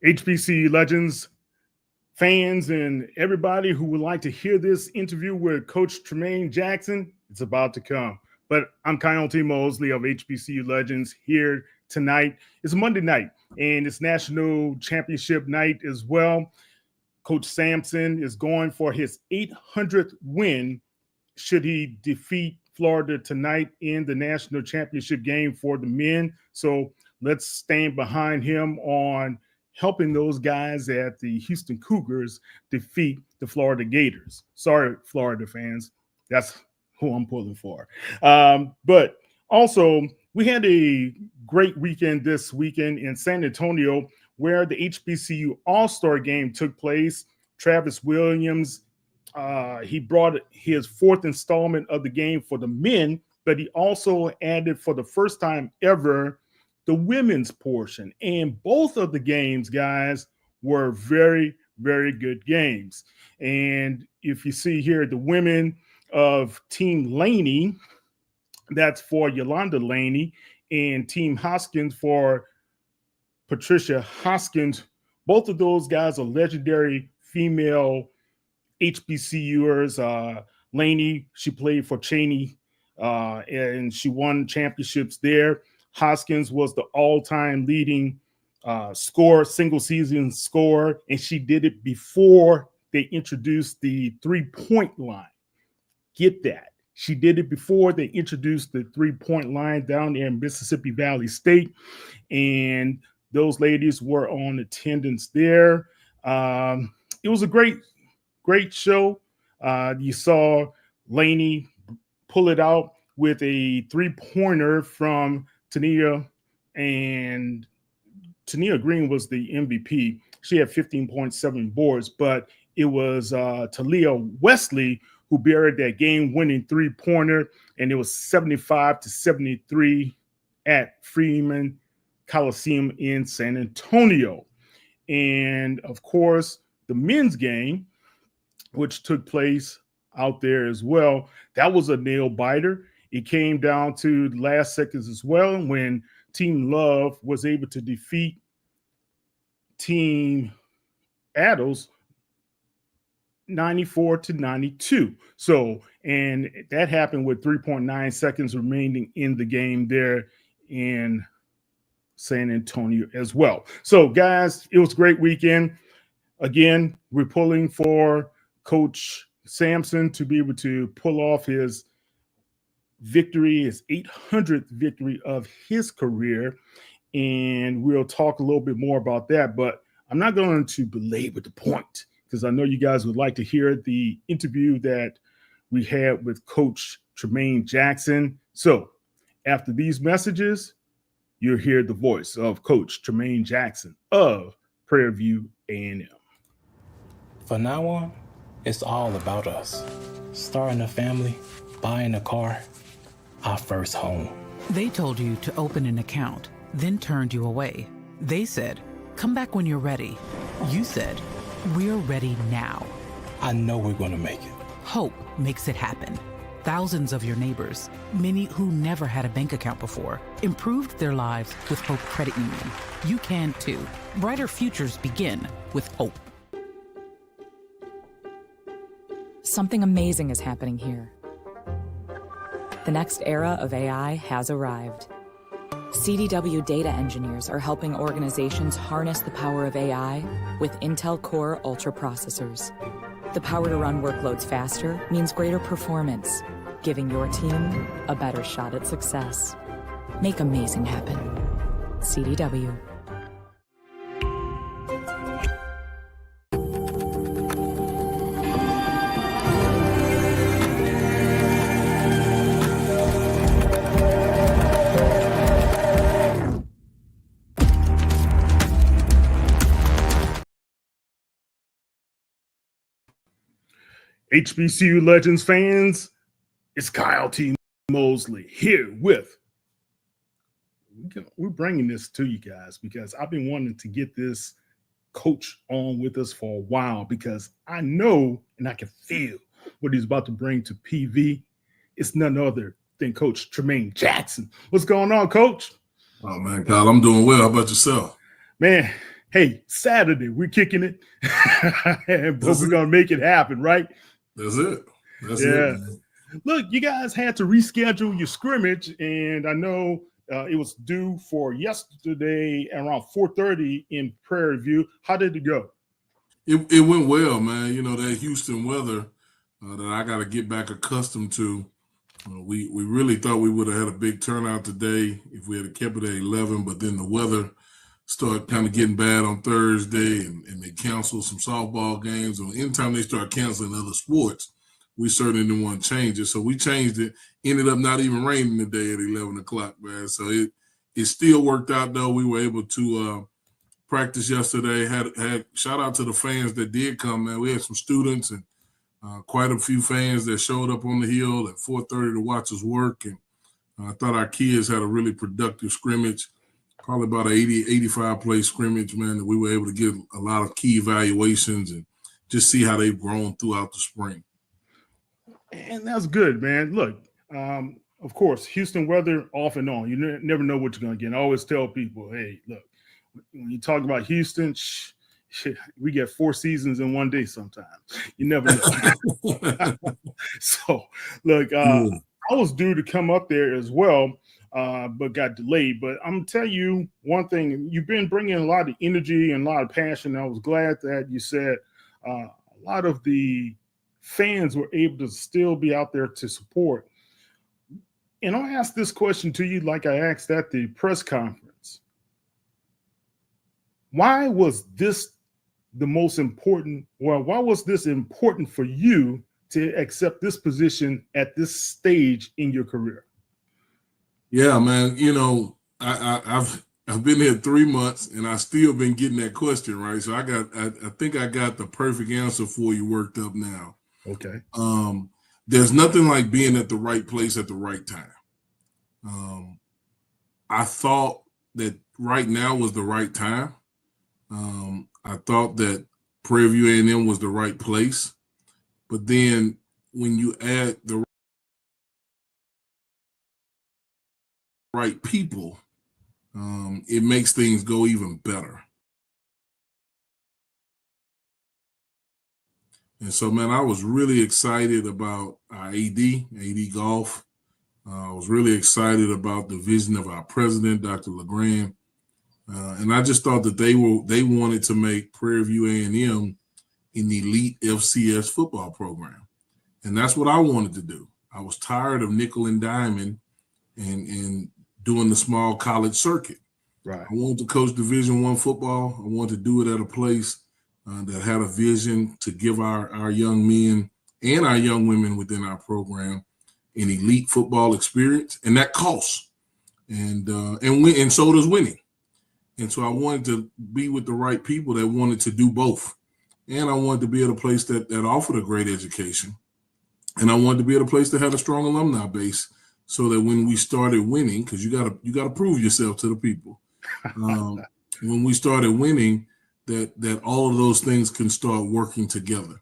HBCU legends, fans, and everybody who would like to hear this interview with Coach Tremaine Jackson, it's about to come. But I'm Coyote Mosley of HBCU Legends here tonight. It's Monday night, and it's National Championship night as well. Coach Sampson is going for his 800th win should he defeat Florida tonight in the national championship game for the men. So let's stand behind him on helping those guys at the Houston Cougars defeat the Florida Gators. Sorry, Florida fans. That's who I'm pulling for. But also, we had a great weekend this weekend in San Antonio where the HBCU All-Star game took place. Travis Williams, he brought his fourth installment of the game for the men, but he also added for the first time ever the women's portion. And both of the games, guys, were very, very good games. And if you see here, the women of Team Laney, that's for Yolanda Laney, and Team Hoskins for Patricia Hoskins. Both of those guys are legendary female HBCUers. Laney, she played for Cheney, and she won championships there. Hoskins was the all-time leading single season scorer, and she did it before they introduced the three-point line. Get that. She did it before they introduced the three-point line down there in Mississippi Valley State, and those ladies were on attendance there. It was a great show. You saw Laney pull it out with a three-pointer from Tania, and Tania Green was the MVP. She had 15.7 boards, but it was Talia Wesley who buried that game-winning three-pointer, and it was 75-73 at Freeman Coliseum in San Antonio. And, of course, the men's game, which took place out there as well, that was a nail-biter. It came down to the last seconds as well when Team Love was able to defeat Team Adels 94-92. So, and that happened with 3.9 seconds remaining in the game there in San Antonio as well. So, guys, it was a great weekend. Again, we're pulling for Coach Sampson to be able to pull off his victory, his 800th victory of his career. And we'll talk a little bit more about that, but I'm not going to belabor the point because I know you guys would like to hear the interview that we had with Coach Tremaine Jackson. So after these messages, you'll hear the voice of Coach Tremaine Jackson of Prairie View A&M. From now on, it's all about us. Starting a family, buying a car, our first home. They told you to open an account, then turned you away. They said, come back when you're ready. You said, we're ready now. I know we're going to make it. Hope makes it happen. Thousands of your neighbors, many who never had a bank account before, improved their lives with Hope Credit Union. You can too. Brighter futures begin with Hope. Something amazing is happening here. The next era of AI has arrived. CDW data engineers are helping organizations harness the power of AI with Intel Core Ultra processors. The power to run workloads faster means greater performance, giving your team a better shot at success. Make amazing happen. CDW. HBCU Legends fans, it's Kyle T. Mosley here with, we're bringing this to you guys because I've been wanting to get this coach on with us for a while because I know and I can feel what he's about to bring to PV. It's none other than Coach Tremaine Jackson. What's going on, Coach? Oh, man, Kyle, I'm doing well. How about yourself? Man, hey, Saturday, we're kicking it, but we're going to make it happen, right? That's it. That's Yeah. it, man. Look, you guys had to reschedule your scrimmage, and I know it was due for yesterday around 4:30 in Prairie View. How did it go? It went well, man. You know, that Houston weather that I got to get back accustomed to. We really thought we would have had a big turnout today if we had kept it at 11, but then the weather started kind of getting bad on Thursday, and they canceled some softball games. And anytime they start canceling other sports, we certainly didn't want to change it. So we changed it. Ended up not even raining today at 11 o'clock, man. So it still worked out, though. We were able to practice yesterday. Had shout out to the fans that did come, man. We had some students and quite a few fans that showed up on the hill at 4:30 to watch us work. And I thought our kids had a really productive scrimmage, probably about an 85 play scrimmage, man, that we were able to get a lot of key evaluations and just see how they've grown throughout the spring. And that's good, man. Look, of course, Houston weather off and on. You never know what you're going to get. I always tell people, hey, look, when you talk about Houston, we get 4 seasons in one day sometimes. You never know. So, look, I was due to come up there as well, but got delayed. But I'm going to tell you one thing. You've been bringing a lot of energy and a lot of passion. I was glad that you said a lot of the fans were able to still be out there to support. And I'll ask this question to you like I asked at the press conference. Why was this the most important? Well, why was this important for you to accept this position at this stage in your career? Yeah, man. You know, I've been here 3 months and I still been getting that question, right? So I think I got the perfect answer for you worked up now. Okay. There's nothing like being at the right place at the right time. I thought that right now was the right time. I thought that Prairie View A&M was the right place. But then when you add the right people, it makes things go even better. And so, man, I was really excited about our AD Golf. I was really excited about the vision of our president, Dr. LeGrand. And I just thought that they wanted to make Prairie View A&M an elite FCS football program. And that's what I wanted to do. I was tired of nickel and diming and doing the small college circuit. Right. I wanted to coach Division I football. I wanted to do it at a place that had a vision to give our young men and our young women within our program an elite football experience, and that costs. And so does winning. And so I wanted to be with the right people that wanted to do both. And I wanted to be at a place that offered a great education. And I wanted to be at a place that had a strong alumni base so that when we started winning, because you gotta prove yourself to the people. When we started winning, that all of those things can start working together.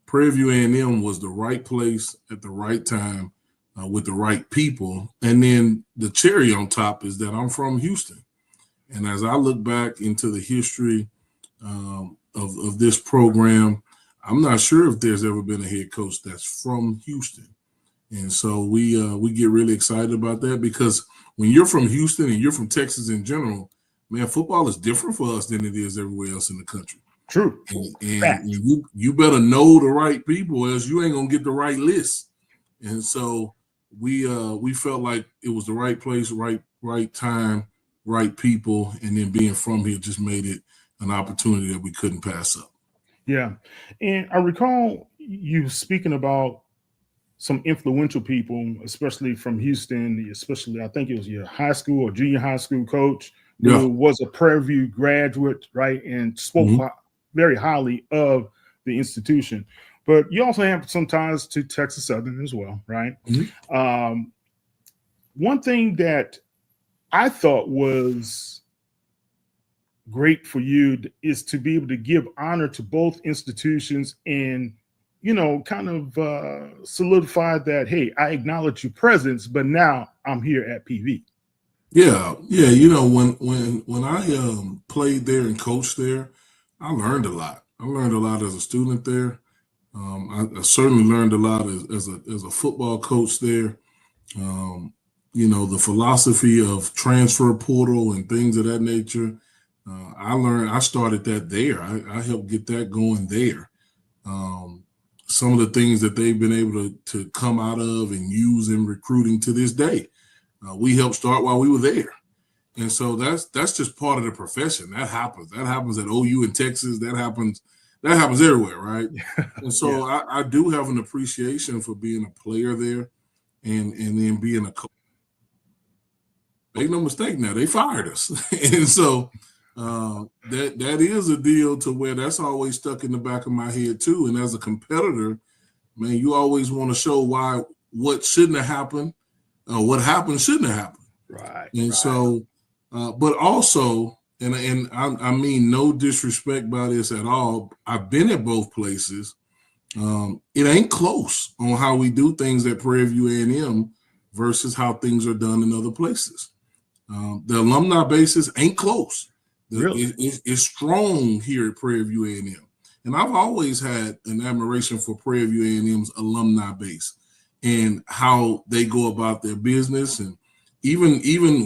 Prairie View A&M was the right place at the right time with the right people. And then the cherry on top is that I'm from Houston. And as I look back into the history of this program, I'm not sure if there's ever been a head coach that's from Houston. And so we get really excited about that, because when you're from Houston and you're from Texas in general, man, football is different for us than it is everywhere else in the country. True. And you better know the right people, else you ain't gonna get the right list. And so we felt like it was the right place, right time, right people, and then being from here just made it an opportunity that we couldn't pass up. Yeah. And I recall you speaking about some influential people, especially from Houston, especially I think it was your high school or junior high school coach who was a Prairie View graduate, right? And spoke very highly of the institution. But you also have some ties to Texas Southern as well, right? Mm-hmm. One thing that I thought was great for you is to be able to give honor to both institutions and, you know, kind of solidify that, hey, I acknowledge your presence, but now I'm here at PV. Yeah, yeah. You know, when I played there and coached there, I learned a lot. I learned a lot as a student there. I certainly learned a lot as a football coach there. Um, you know, the philosophy of transfer portal and things of that nature. I started that there. I helped get that going there. Um, some of the things that they've been able to come out of and use in recruiting to this day, we helped start while we were there. And so that's just part of the profession. That happens. That happens at OU in Texas. That happens everywhere, right? And so I do have an appreciation for being a player there and then being a coach. Make no mistake now, they fired us. And so that is a deal to where that's always stuck in the back of my head too. And as a competitor, man, you always want to show why what shouldn't have happened, what happened shouldn't have happened. Right. And so, but also, and I mean no disrespect by this at all. I've been at both places. It ain't close on how we do things at Prairie View A&M versus how things are done in other places. The alumni basis ain't close. Really? It's strong here at Prairie View A&M. And I've always had an admiration for Prairie View A&M's alumni base and how they go about their business. And even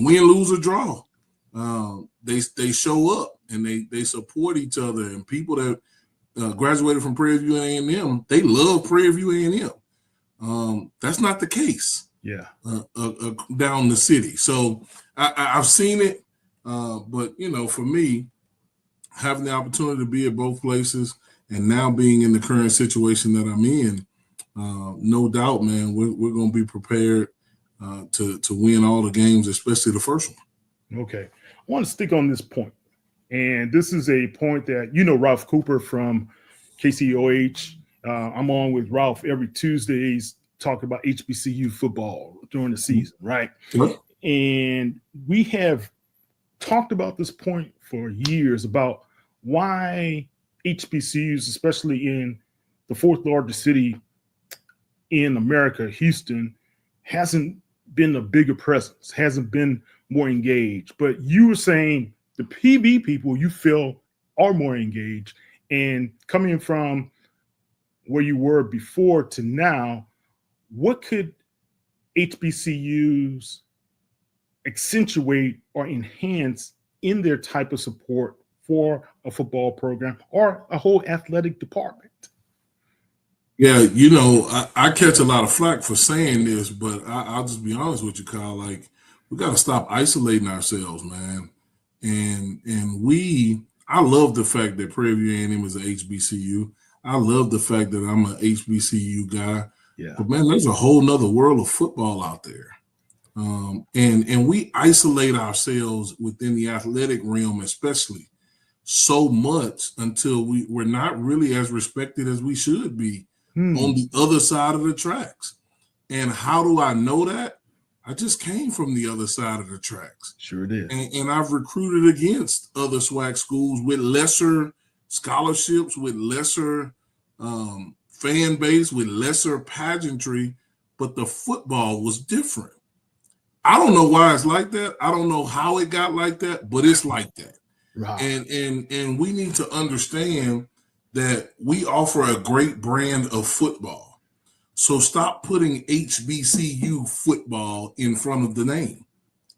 win, lose, or draw, they show up and they support each other. And people that graduated from Prairie View A&M, they love Prairie View A&M. That's not the case. Yeah. Down the city. So I've seen it, but you know, for me, having the opportunity to be at both places and now being in the current situation that I'm in, no doubt, man, we're going to be prepared to win all the games, especially the first one. Okay. I want to stick on this point. And this is a point that, you know, Ralph Cooper from KCOH. I'm on with Ralph every Tuesdays talking about HBCU football during the season, right? Yep. And we have talked about this point for years about why HBCUs, especially in the fourth largest city in America, Houston, hasn't been a bigger presence, hasn't been more engaged. But you were saying the PV people you feel are more engaged, and coming from where you were before to now, what could HBCUs accentuate or enhance in their type of support for a football program or a whole athletic department? Yeah, you know, I catch a lot of flack for saying this, but I'll just be honest with you, Kyle. Like, we got to stop isolating ourselves, man. And I love the fact that Prairie View A&M is an HBCU. I love the fact that I'm an HBCU guy. Yeah. But man, there's a whole nother world of football out there. And we isolate ourselves within the athletic realm, especially so much until we're not really as respected as we should be on the other side of the tracks. And how do I know that? I just came from the other side of the tracks. Sure did. And I've recruited against other SWAC schools with lesser scholarships, with lesser fan base, with lesser pageantry, but the football was different. I don't know why it's like that. I don't know how it got like that, but it's like that. Right. And we need to understand that we offer a great brand of football. So stop putting HBCU football in front of the name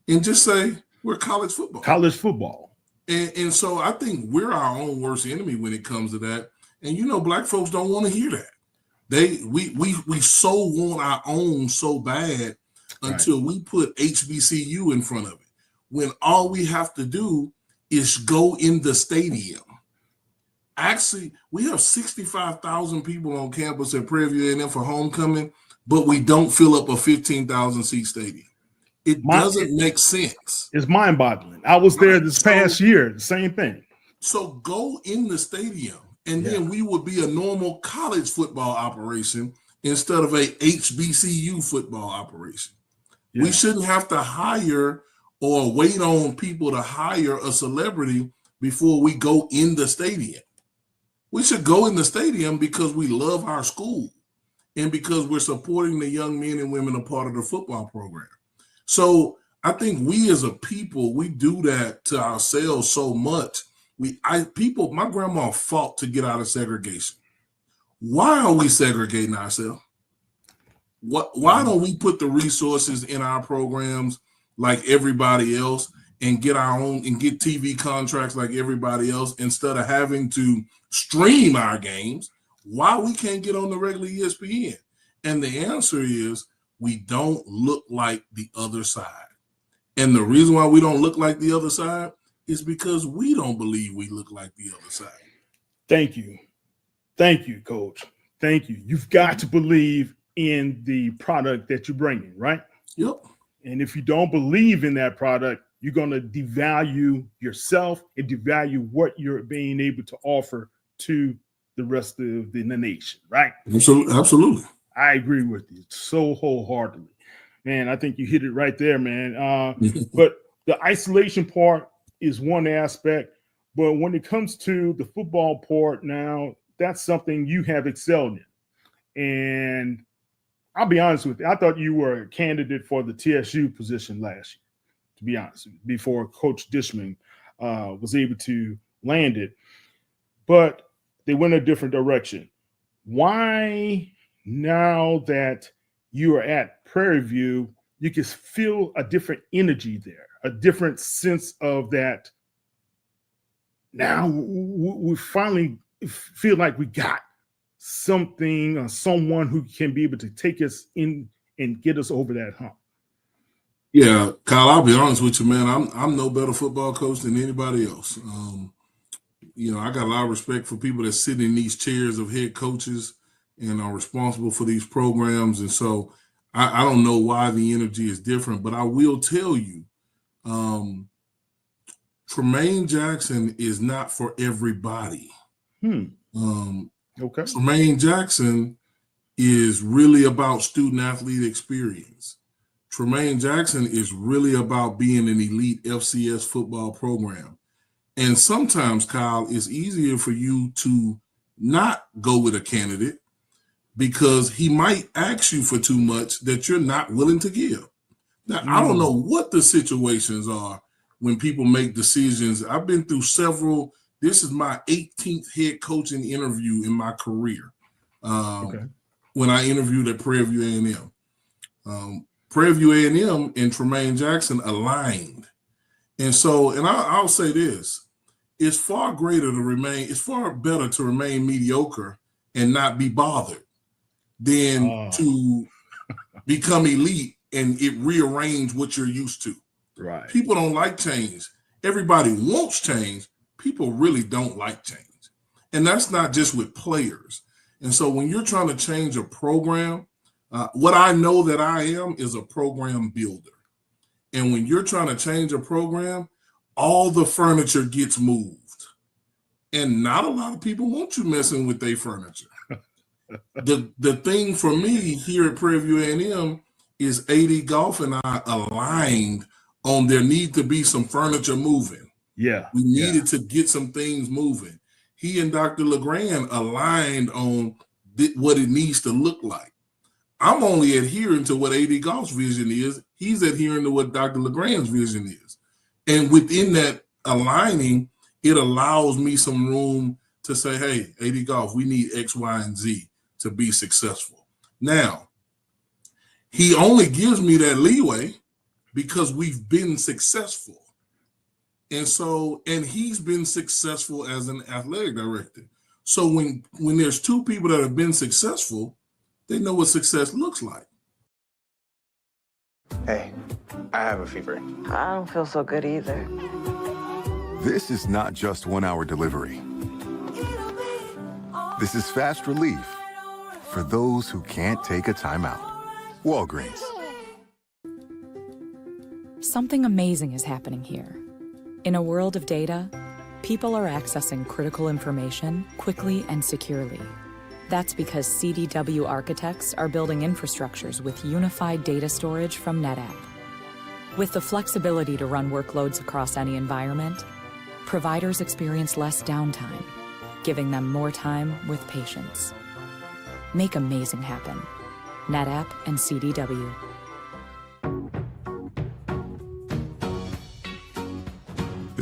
and just say we're college football. College football. And so I think we're our own worst enemy when it comes to that. And you know, black folks don't want to hear that. We so want our own so bad until we put HBCU in front of it. When all we have to do is go in the stadium. Actually, we have 65,000 people on campus at Prairie View A&M for homecoming, but we don't fill up a 15,000 seat stadium. It doesn't make sense. It's mind-boggling. I was there this past year, the same thing. So go in the stadium, and then we would be a normal college football operation instead of a HBCU football operation. Yeah. We shouldn't have to hire or wait on people to hire a celebrity before we go in the stadium. We should go in the stadium because we love our school and because we're supporting the young men and women a part of the football program. So I think we as a people, we do that to ourselves so much. My grandma fought to get out of segregation. Why are we segregating ourselves? Why don't we put the resources in our programs like everybody else and get our own and get TV contracts like everybody else instead of having to stream our games? Why we can't get on the regular ESPN? And the answer is we don't look like the other side. And the reason why we don't look like the other side is because we don't believe we look like the other side. Thank you. Thank you, Coach. Thank you. You've got to believe in the product that you're bringing, right? Yep. And if you don't believe in that product, you're going to devalue yourself and devalue what you're being able to offer to the rest of the nation, right? Absolutely. I agree with you so wholeheartedly. Man, I think you hit it right there, man. But the isolation part is one aspect. But when it comes to the football part now, that's something you have excelled in. And I'll be honest with you, I thought you were a candidate for the TSU position last year, to be honest with you, before Coach Dishman was able to land it. But they went a different direction. Why, now that you are at Prairie View, you can feel a different energy there, a different sense of that? Now we finally feel like we got something or someone who can be able to take us in and get us over that hump. Yeah, Kyle, I'll be honest with you, man. I'm no better football coach than anybody else. I got a lot of respect for people that sit in these chairs of head coaches and are responsible for these programs. And so I don't know why the energy is different, but I will tell you, Tremaine Jackson is not for everybody. Okay. Tremaine Jackson is really about student-athlete experience. Tremaine Jackson is really about being an elite FCS football program. And sometimes, Kyle, it's easier for you to not go with a candidate because he might ask you for too much that you're not willing to give. Now, I don't know what the situations are when people make decisions. I've been through several. This is my 18th head coaching interview in my career. When I interviewed at Prairie View A&M. Prairie View A&M and Tremaine Jackson aligned. And so, and I'll say this, it's far better to remain mediocre and not be bothered than to become elite and it rearrange what you're used to. Right. People don't like change. Everybody wants change. People really don't like change. And that's not just with players. And so when you're trying to change a program, what I know that I am is a program builder. And when you're trying to change a program, all the furniture gets moved. And not a lot of people want you messing with their furniture. The thing for me here at Prairie View A&M is AD Golf and I aligned on there need to be some furniture moving. Yeah. We needed to get some things moving. He and Dr. LeGrand aligned on what it needs to look like. I'm only adhering to what AD Golf's vision is. He's adhering to what Dr. LeGrand's vision is. And within that aligning, it allows me some room to say, hey, AD Golf, we need X, Y, and Z to be successful. Now, he only gives me that leeway because we've been successful. And so, and he's been successful as an athletic director. So when there's two people that have been successful, they know what success looks like. Hey, I have a fever. I don't feel so good either. This is not just 1 hour delivery. This is fast relief for those who can't take a time out. Walgreens. Something amazing is happening here. In a world of data, people are accessing critical information quickly and securely. That's because CDW architects are building infrastructures with unified data storage from NetApp. With the flexibility to run workloads across any environment, providers experience less downtime, giving them more time with patients. Make amazing happen. NetApp and CDW.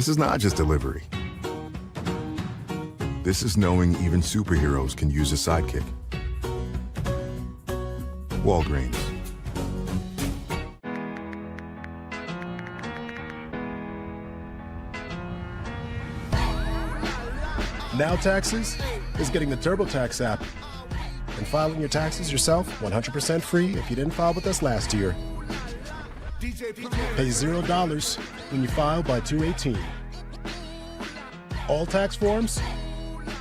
This is not just delivery. This is knowing even superheroes can use a sidekick. Walgreens. Now Taxes is getting the TurboTax app and filing your taxes yourself 100% free if you didn't file with us last year. Pay $0 when you file by 2/18. All tax forms,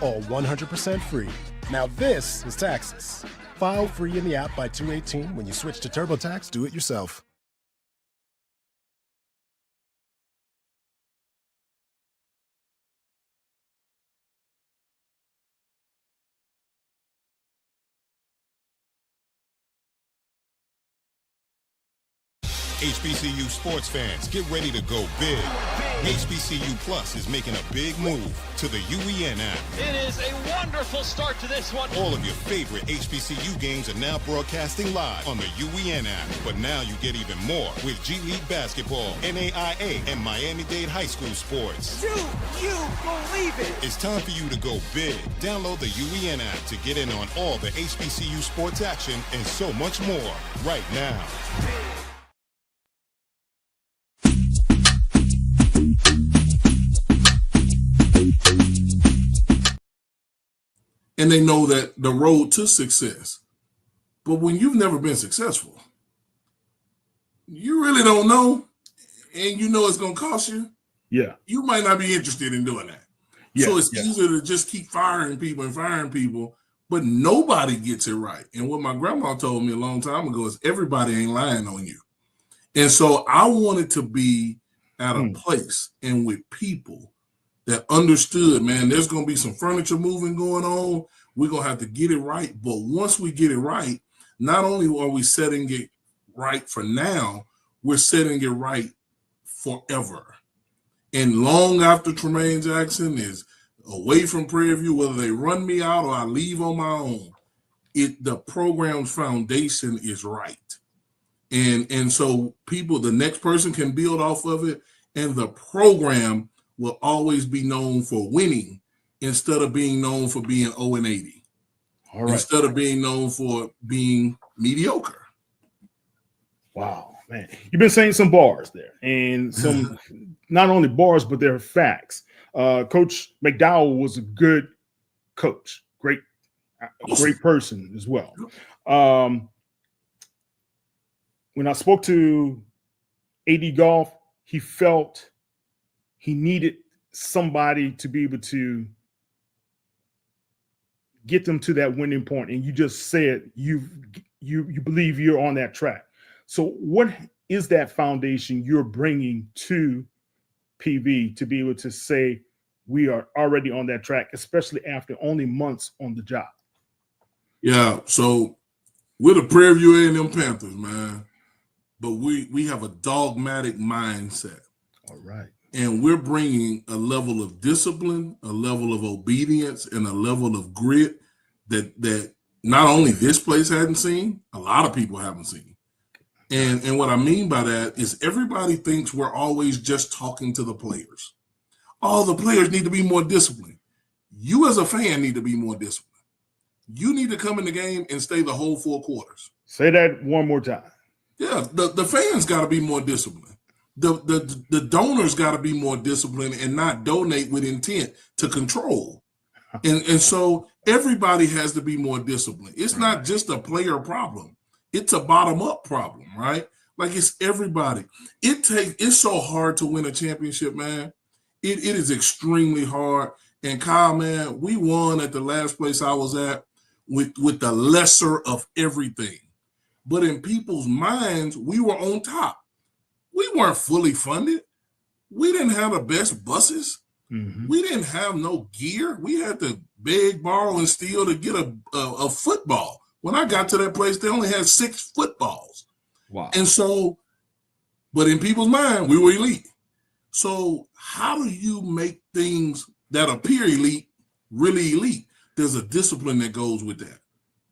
all 100% free. Now this is taxes. File free in the app by 2/18. When you switch to TurboTax, do it yourself. HBCU sports fans, get ready to go big. HBCU Plus is making a big move to the UEN app. It is a wonderful start to this one. All of your favorite HBCU games are now broadcasting live on the UEN app. But now you get even more with G League basketball, NAIA, and Miami-Dade High School sports. Do you believe it? It's time for you to go big. Download the UEN app to get in on all the HBCU sports action and so much more right now. And they know that the road to success. But when you've never been successful, you really don't know, and you know it's going to cost you. Yeah. You might not be interested in doing that. Yeah, so it's easier to just keep firing people, but nobody gets it right. And what my grandma told me a long time ago is everybody ain't lying on you. And so I wanted to be at a place and with people that understood, man, there's going to be some furniture moving going on. We're going to have to get it right. But once we get it right, not only are we setting it right for now, we're setting it right forever. And long after Tremaine Jackson is away from Prairie View, whether they run me out or I leave on my own, the program's foundation is right. And so people, the next person can build off of it, and the program will always be known for winning instead of being known for being 0-80. All right. Instead of being known for being mediocre. Wow, man. You've been saying some bars there, and some not only bars, but they're facts. Coach McDowell was a good coach, great person as well. When I spoke to AD Golf, he felt he needed somebody to be able to get them to that winning point. And you just said you believe you're on that track. So what is that foundation you're bringing to PV to be able to say we are already on that track, especially after only months on the job? Yeah, so we're the Prairie View A&M Panthers, man. But we have a dogmatic mindset. All right. And we're bringing a level of discipline, a level of obedience, and a level of grit that not only this place hadn't seen, a lot of people haven't seen. And what I mean by that is everybody thinks we're always just talking to the players. All the players need to be more disciplined. You as a fan need to be more disciplined. You need to come in the game and stay the whole 4 quarters. Say that one more time. Yeah, the fans got to be more disciplined. The donors got to be more disciplined and not donate with intent to control. And so everybody has to be more disciplined. It's not just a player problem. It's a bottom-up problem, right? Like it's everybody. It's so hard to win a championship, man. It is extremely hard. And Kyle, man, we won at the last place I was at with the lesser of everything. But in people's minds, we were on top. We weren't fully funded. We didn't have the best buses. Mm-hmm. We didn't have no gear. We had to beg, borrow, and steal to get a football. When I got to that place, they only had 6 footballs. Wow. And so, but in people's mind, we were elite. So how do you make things that appear elite really elite? There's a discipline that goes with that.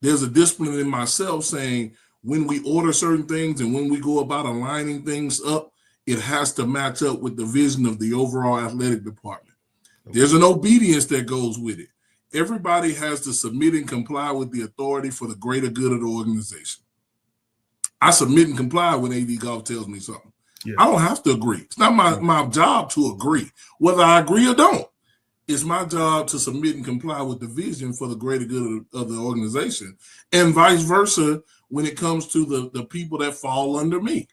There's a discipline in myself saying, when we order certain things and when we go about aligning things up it has to match up with the vision of the overall athletic department. There's an obedience that goes with it. Everybody has to submit and comply with the authority for the greater good of the organization. I submit and comply when AD Golf tells me something. Yeah. I don't have to agree. It's not my job to agree, whether I agree or don't. It's my job to submit and comply with the vision for the greater good of the organization, and vice versa when it comes to the people that fall under me.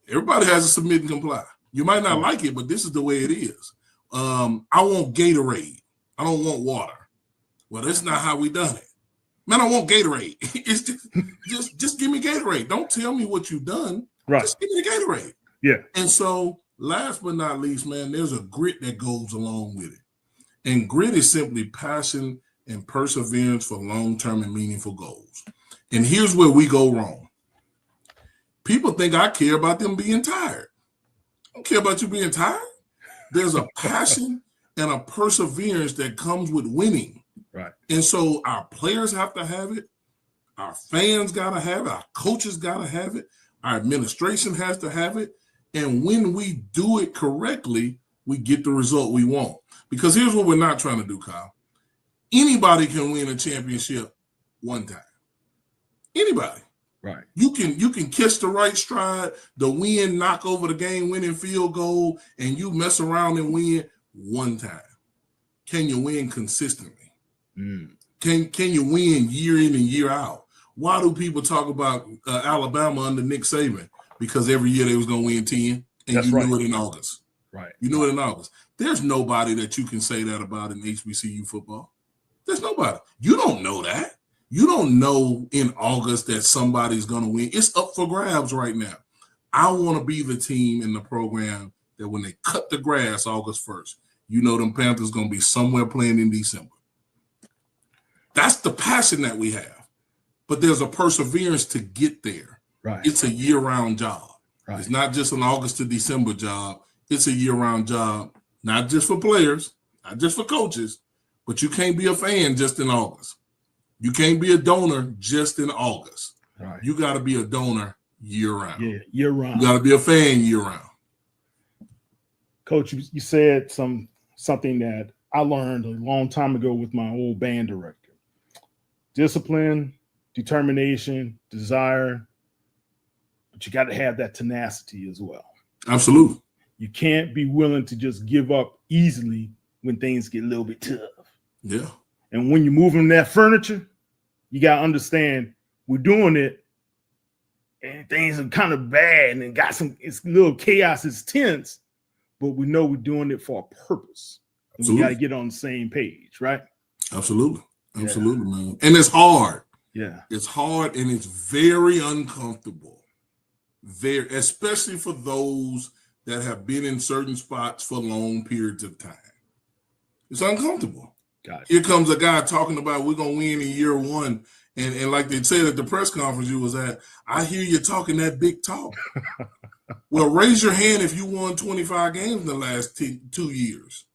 Everybody has to submit and comply. You might not like it, but this is the way it is. I want Gatorade. I don't want water. Well, that's not how we done it. Man, I want Gatorade. It's just give me Gatorade. Don't tell me what you've done. Right. Just give me the Gatorade. Yeah. And so, last but not least, man, there's a grit that goes along with it. And grit is simply passion and perseverance for long-term and meaningful goals. And here's where we go wrong. People think I care about them being tired. I don't care about you being tired. There's a passion and a perseverance that comes with winning. Right. And so our players have to have it. Our fans got to have it. Our coaches got to have it. Our administration has to have it. And when we do it correctly, we get the result we want. Because here's what we're not trying to do, Kyle. Anybody can win a championship one time. Anybody. Right. You can catch the right stride, the win, knock over the game-winning field goal, and you mess around and win one time. Can you win consistently? Can you win year in and year out? Why do people talk about Alabama under Nick Saban? Because every year they was going to win 10, and That's you right. knew it in August. Right. You knew it in August. There's nobody that you can say that about in HBCU football. There's nobody. You don't know that. You don't know in August that somebody's going to win. It's up for grabs right now. I want to be the team in the program that when they cut the grass August 1st, you know them Panthers going to be somewhere playing in December. That's the passion that we have. But there's a perseverance to get there. Right. It's a year-round job. Right. It's not just an August to December job. It's a year-round job, not just for players, not just for coaches, but you can't be a fan just in August. You can't be a donor just in August. Right. You got to be a donor year-round. Yeah, year-round. You got to be a fan year-round. Coach, you said something that I learned a long time ago with my old band director. Discipline, determination, desire, but you got to have that tenacity as well. Absolutely. You can't be willing to just give up easily when things get a little bit tough. Yeah. And when you're moving that furniture, you got to understand we're doing it and things are kind of bad and it's a little chaos, it's tense, but we know we're doing it for a purpose. We got to get on the same page, right? Absolutely. Absolutely, man. And it's hard. Yeah. It's hard and it's very uncomfortable. Especially for those that have been in certain spots for long periods of time. It's uncomfortable. Got it. Here comes a guy talking about we're going to win in year one. And like they said at the press conference you was at, I hear you talking that big talk. Well, raise your hand if you won 25 games in the last 2 years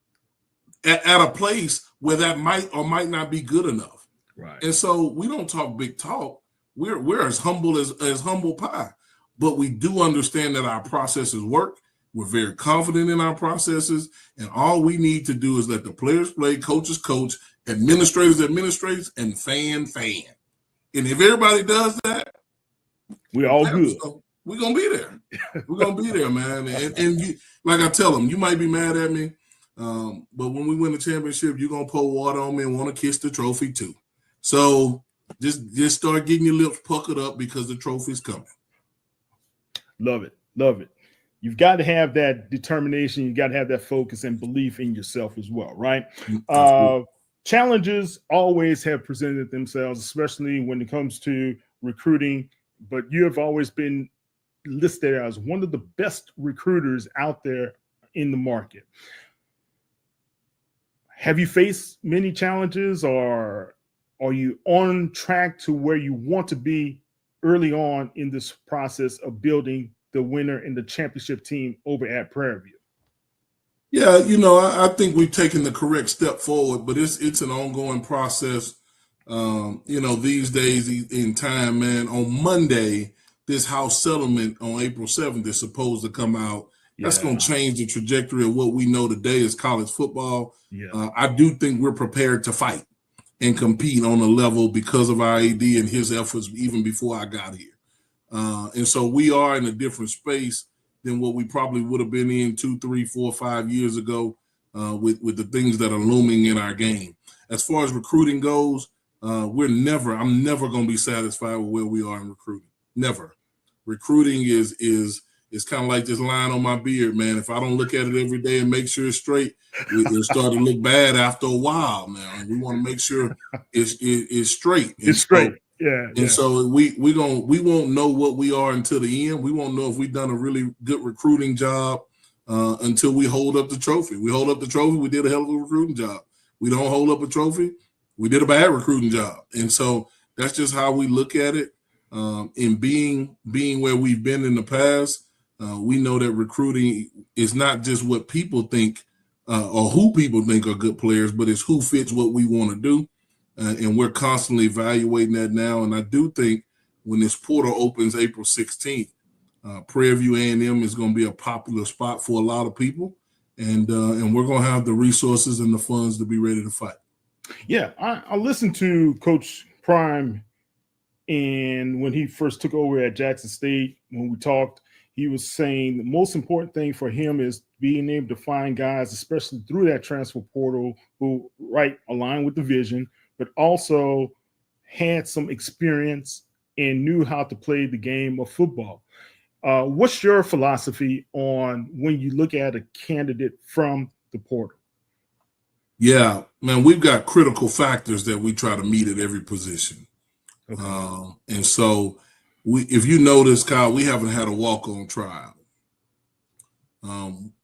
at a place where that might or might not be good enough. Right. And so we don't talk big talk. We're as humble as humble pie, but we do understand that our processes work. We're very confident in our processes, and all we need to do is let the players play, coaches coach, administrators administrate, and fan. And if everybody does that, we're all good. So we're gonna be there. We're gonna be there, man. And you, like I tell them, you might be mad at me, but when we win the championship, you're gonna pour water on me and want to kiss the trophy too. So just start getting your lips puckered up because the trophy's coming. Love it. Love it. You've got to have that determination. You got to have that focus and belief in yourself as well, right? Challenges always have presented themselves, especially when it comes to recruiting, but you have always been listed as one of the best recruiters out there in the market. Have you faced many challenges, or are you on track to where you want to be early on in this process of building the winner in the championship team over at Prairie View? Yeah, I think we've taken the correct step forward, but it's an ongoing process. These days in time, man, on Monday, this House settlement on April 7th is supposed to come out. That's going to change the trajectory of what we know today as college football. I do think we're prepared to fight and compete on a level because of our AD and his efforts even before I got here. And so we are in a different space than what we probably would have been in 2, 3, 4, 5 years ago with the things that are looming in our game. As far as recruiting goes, I'm never going to be satisfied with where we are in recruiting. Never. Recruiting is kind of like this line on my beard, man. If I don't look at it every day and make sure it's straight, it'll start to look bad after a while now. And we want to make sure it's straight. It's straight. And so we won't know what we are until the end. We won't know if we've done a really good recruiting job until we hold up the trophy. We hold up the trophy, we did a hell of a recruiting job. We don't hold up a trophy, we did a bad recruiting job. And so that's just how we look at it. And being where we've been in the past, we know that recruiting is not just what people think or who people think are good players, but it's who fits what we want to do. And we're constantly evaluating that now. And I do think when this portal opens April 16th, Prairie View A&M is going to be a popular spot for a lot of people. And we're going to have the resources and the funds to be ready to fight. Yeah, I listened to Coach Prime, and when he first took over at Jackson State, when we talked, he was saying the most important thing for him is being able to find guys, especially through that transfer portal, who align with the vision, but also had some experience and knew how to play the game of football. What's your philosophy on when you look at a candidate from the portal? Yeah, man, we've got critical factors that we try to meet at every position. Okay. And so if you notice, Kyle, we haven't had a walk-on trial. Sometimes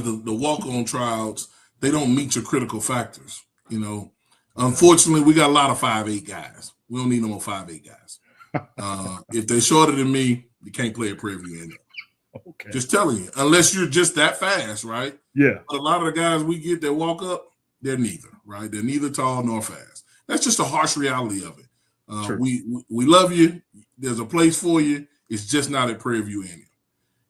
the walk-on trials, they don't meet your critical factors. Unfortunately, we got a lot of 5'8" guys. We don't need no more 5'8" guys. If they're shorter than me, you can't play at Prairie View. Okay. Just telling you, unless you're just that fast, right? Yeah. But a lot of the guys we get that walk up, they're neither, right? They're neither tall nor fast. That's just a harsh reality of it. We love you. There's a place for you. It's just not at Prairie View A&M.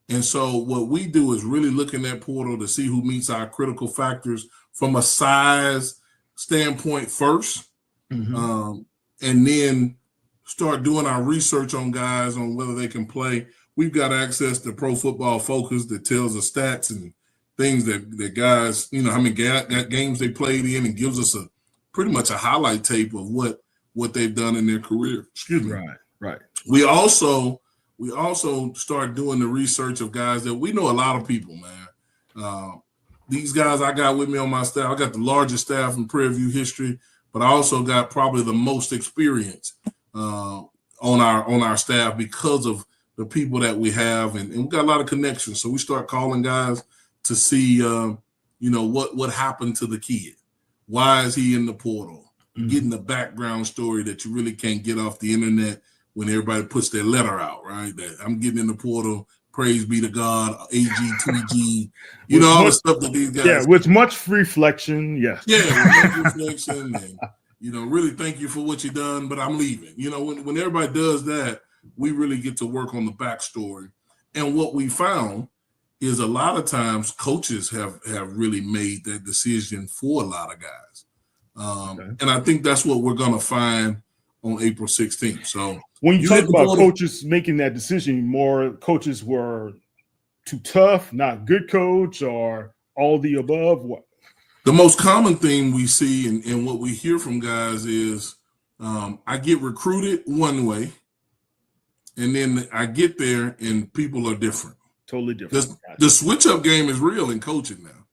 And so what we do is really look in that portal to see who meets our critical factors from a size standpoint first, and then start doing our research on guys on whether they can play. We've got access to Pro Football Focus that tells us stats and things that guys, how many games they played in, and gives us pretty much a highlight tape of what they've done in their career. Excuse me. Right. We also start doing the research of guys that we know a lot of people, man. These guys I got with me on my staff, I got the largest staff in Prairie View history, but I also got probably the most experience on our staff because of the people that we have, and we got a lot of connections. So we start calling guys to see, what happened to the kid. Why is he in the portal? Getting the background story that you really can't get off the internet when everybody puts their letter out, right? That I'm getting in the portal, praise be to God, AGTG, all the stuff that these guys. Yeah, with much reflection, yes. Yeah, with much reflection, and, really thank you for what you done, but I'm leaving. When everybody does that, we really get to work on the backstory. And what we found is a lot of times coaches have really made that decision for a lot of guys. And I think that's what we're going to find on April 16th. So when you talk about coaches making that decision, more coaches were too tough, not good coach, or all the above? What? The most common thing we see and what we hear from guys is I get recruited one way, and then I get there and people are different. Totally different. The switch-up game is real in coaching now.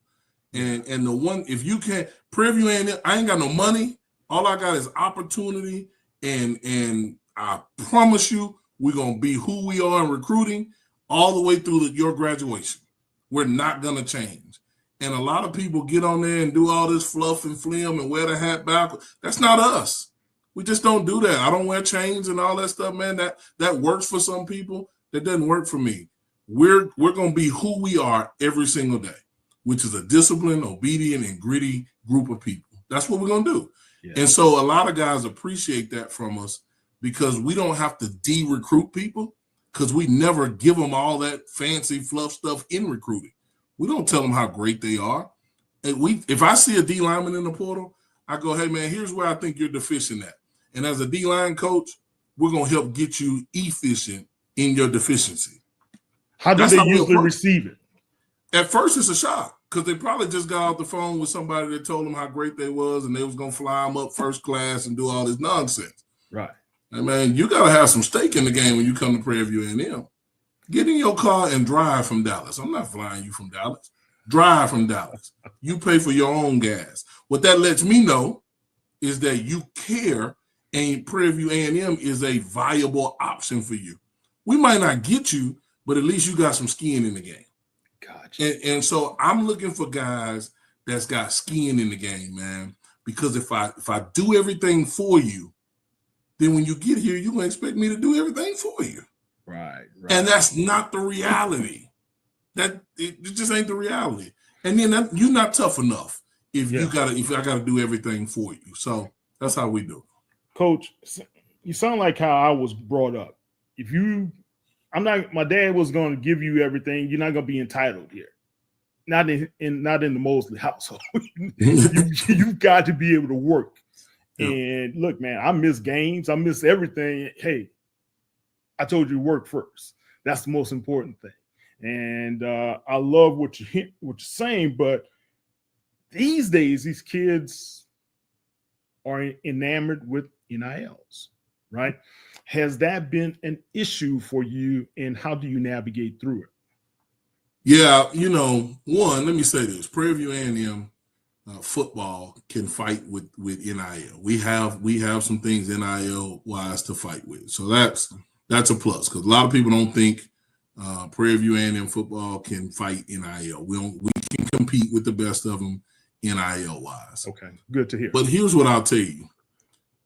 And the one, if you can't, Prairie View A&M, I ain't got no money. All I got is opportunity, and I promise you we're going to be who we are in recruiting all the way through your graduation. We're not going to change. And a lot of people get on there and do all this fluff and flim and wear the hat backwards. That's not us. We just don't do that. I don't wear chains and all that stuff, man. That works for some people. That doesn't work for me. We're going to be who we are every single day, which is a disciplined, obedient, and gritty group of people. That's what we're going to do. Yeah. And so a lot of guys appreciate that from us because we don't have to de-recruit people because we never give them all that fancy fluff stuff in recruiting. We don't tell them how great they are. And if I see a D lineman in the portal, I go, hey, man, here's where I think you're deficient at. And as a D-line coach, we're going to help get you efficient in your deficiency. How do they usually receive it? At first, it's a shock because they probably just got off the phone with somebody that told them how great they was and they was going to fly them up first class and do all this nonsense. Right. And, man, you got to have some stake in the game when you come to Prairie View A&M. Get in your car and drive from Dallas. I'm not flying you from Dallas. Drive from Dallas. You pay for your own gas. What that lets me know is that you care and Prairie View A&M is a viable option for you. We might not get you, but at least you got some skin in the game. Gotcha. And so I'm looking for guys that's got skin in the game, man, because if I do everything for you, then when you get here, you're going to expect me to do everything for you. Right. And that's not the reality. It just ain't the reality. And then you're not tough enough if I gotta do everything for you. So that's how we do it. Coach, you sound like how I was brought up. My dad was going to give you everything. You're not going to be entitled here. Not in the Mosley household. You've got to be able to work. Yeah. And look, man, I miss games. I miss everything. Hey, I told you to work first. That's the most important thing. And I love what you're saying, but these days, these kids are enamored with NILs, right? Has that been an issue for you, and how do you navigate through it? Yeah, one, let me say this. Prairie View A&M football can fight with NIL. We have some things NIL-wise to fight with. So that's a plus because a lot of people don't think Prairie View A&M football can fight NIL. We can compete with the best of them NIL-wise. Okay, good to hear. But here's what I'll tell you.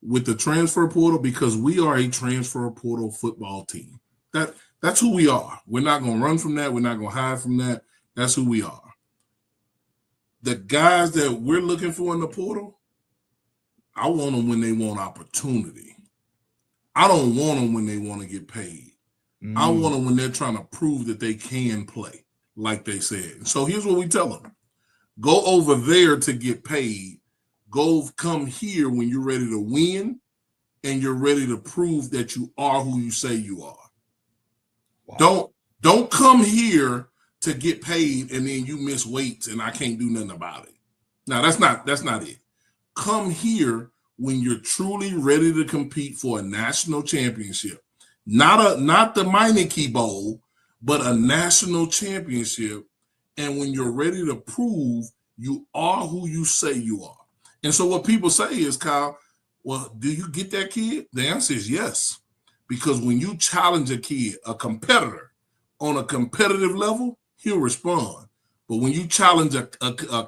With the transfer portal, because we are a transfer portal football team. That's who we are. We're not going to run from that. We're not going to hide from that. That's who we are. The guys that we're looking for in the portal, I want them when they want opportunity. I don't want them when they want to get paid. I want them when they're trying to prove that they can play, like they said. So here's what we tell them. Go over there to get paid. Come here when you're ready to win and you're ready to prove that you are who you say you are. Wow. Don't come here to get paid and then you miss weights and I can't do nothing about it. Now that's not it. Come here when you're truly ready to compete for a national championship. Not the Meineke Bowl, but a national championship. And when you're ready to prove you are who you say you are. And so what people say is, Kyle, well, do you get that kid? The answer is yes. Because when you challenge a kid, a competitor, on a competitive level, he'll respond. But when you challenge a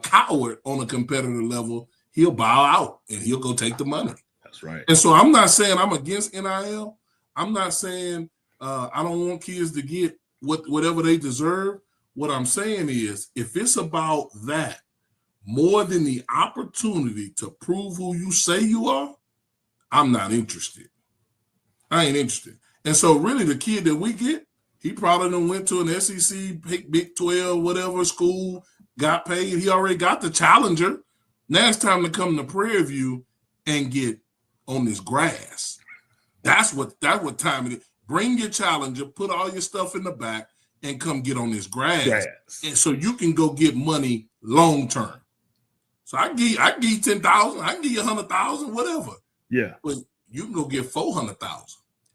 coward on a competitive level, he'll bow out and he'll go take the money. That's right. And so I'm not saying I'm against NIL. I'm not saying I don't want kids to get whatever they deserve. What I'm saying is if it's about that, more than the opportunity to prove who you say you are, I'm not interested. I ain't interested. And so really the kid that we get, he probably done went to an SEC, Big 12, whatever school, got paid. He already got the challenger. Now it's time to come to Prairie View and get on this grass. That's what time it is. Bring your challenger, put all your stuff in the back, and come get on this grass. And so you can go get money long term. So I give you 10,000, I can give you 100,000, whatever. Yeah. But you can go get 400,000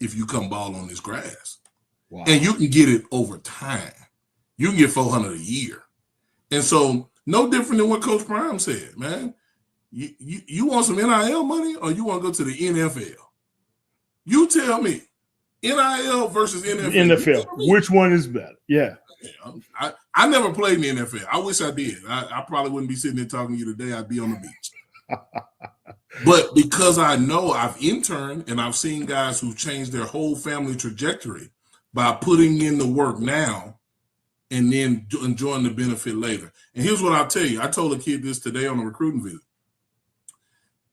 if you come ball on this grass. Wow. And you can get it over time. You can get 400 a year. And so no different than what Coach Prime said, man. You want some NIL money or you want to go to the NFL? You tell me. NIL versus NFL. NFL. Which one is better? Yeah. I never played in the NFL. I wish I did. I probably wouldn't be sitting there talking to you today. I'd be on the beach. But because I know I've interned and I've seen guys who've changed their whole family trajectory by putting in the work now and then enjoying the benefit later. And here's what I'll tell you. I told a kid this today on a recruiting visit.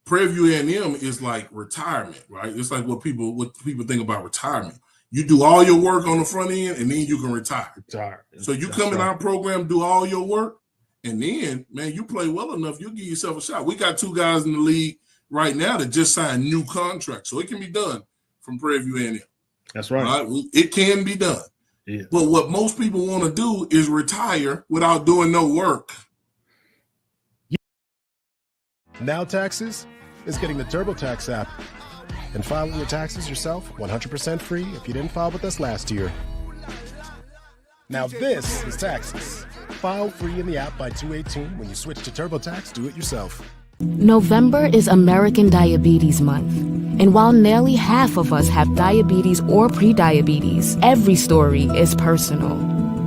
Prairie View A&M is like retirement, right? It's like what people think about retirement. You do all your work on the front end, and then you can retire. So you come in our program, do all your work, and then, man, you play well enough, you'll give yourself a shot. We got 2 guys in the league right now that just signed new contracts, so it can be done from Prairie View A&M. That's right. It can be done. Yeah. But what most people want to do is retire without doing no work. Now Taxes is getting the TurboTax app and filing your taxes yourself 100% free if you didn't file with us last year. Now this is Taxes. File free in the app by 2/18 when you switch to TurboTax Do It Yourself. November is American Diabetes Month. And while nearly half of us have diabetes or prediabetes, every story is personal.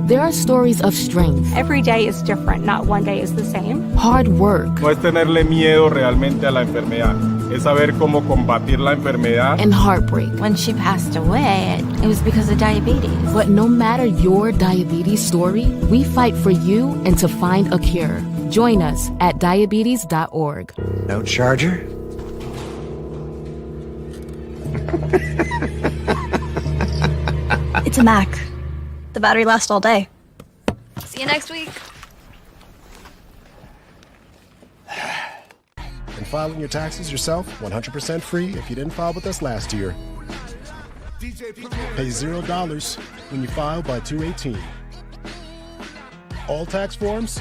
There are stories of strength. Every day is different, not one day is the same. Hard work. No es tenerle miedo realmente a la enfermedad, es saber cómo combatir la enfermedad. And heartbreak. When she passed away, it was because of diabetes. But no matter your diabetes story, we fight for you and to find a cure. Join us at diabetes.org. No charger? It's a Mac. The battery lasts all day. See you next week. And filing your taxes yourself 100% free if you didn't file with us last year. Pay $0 when you file by 2/18. All tax forms,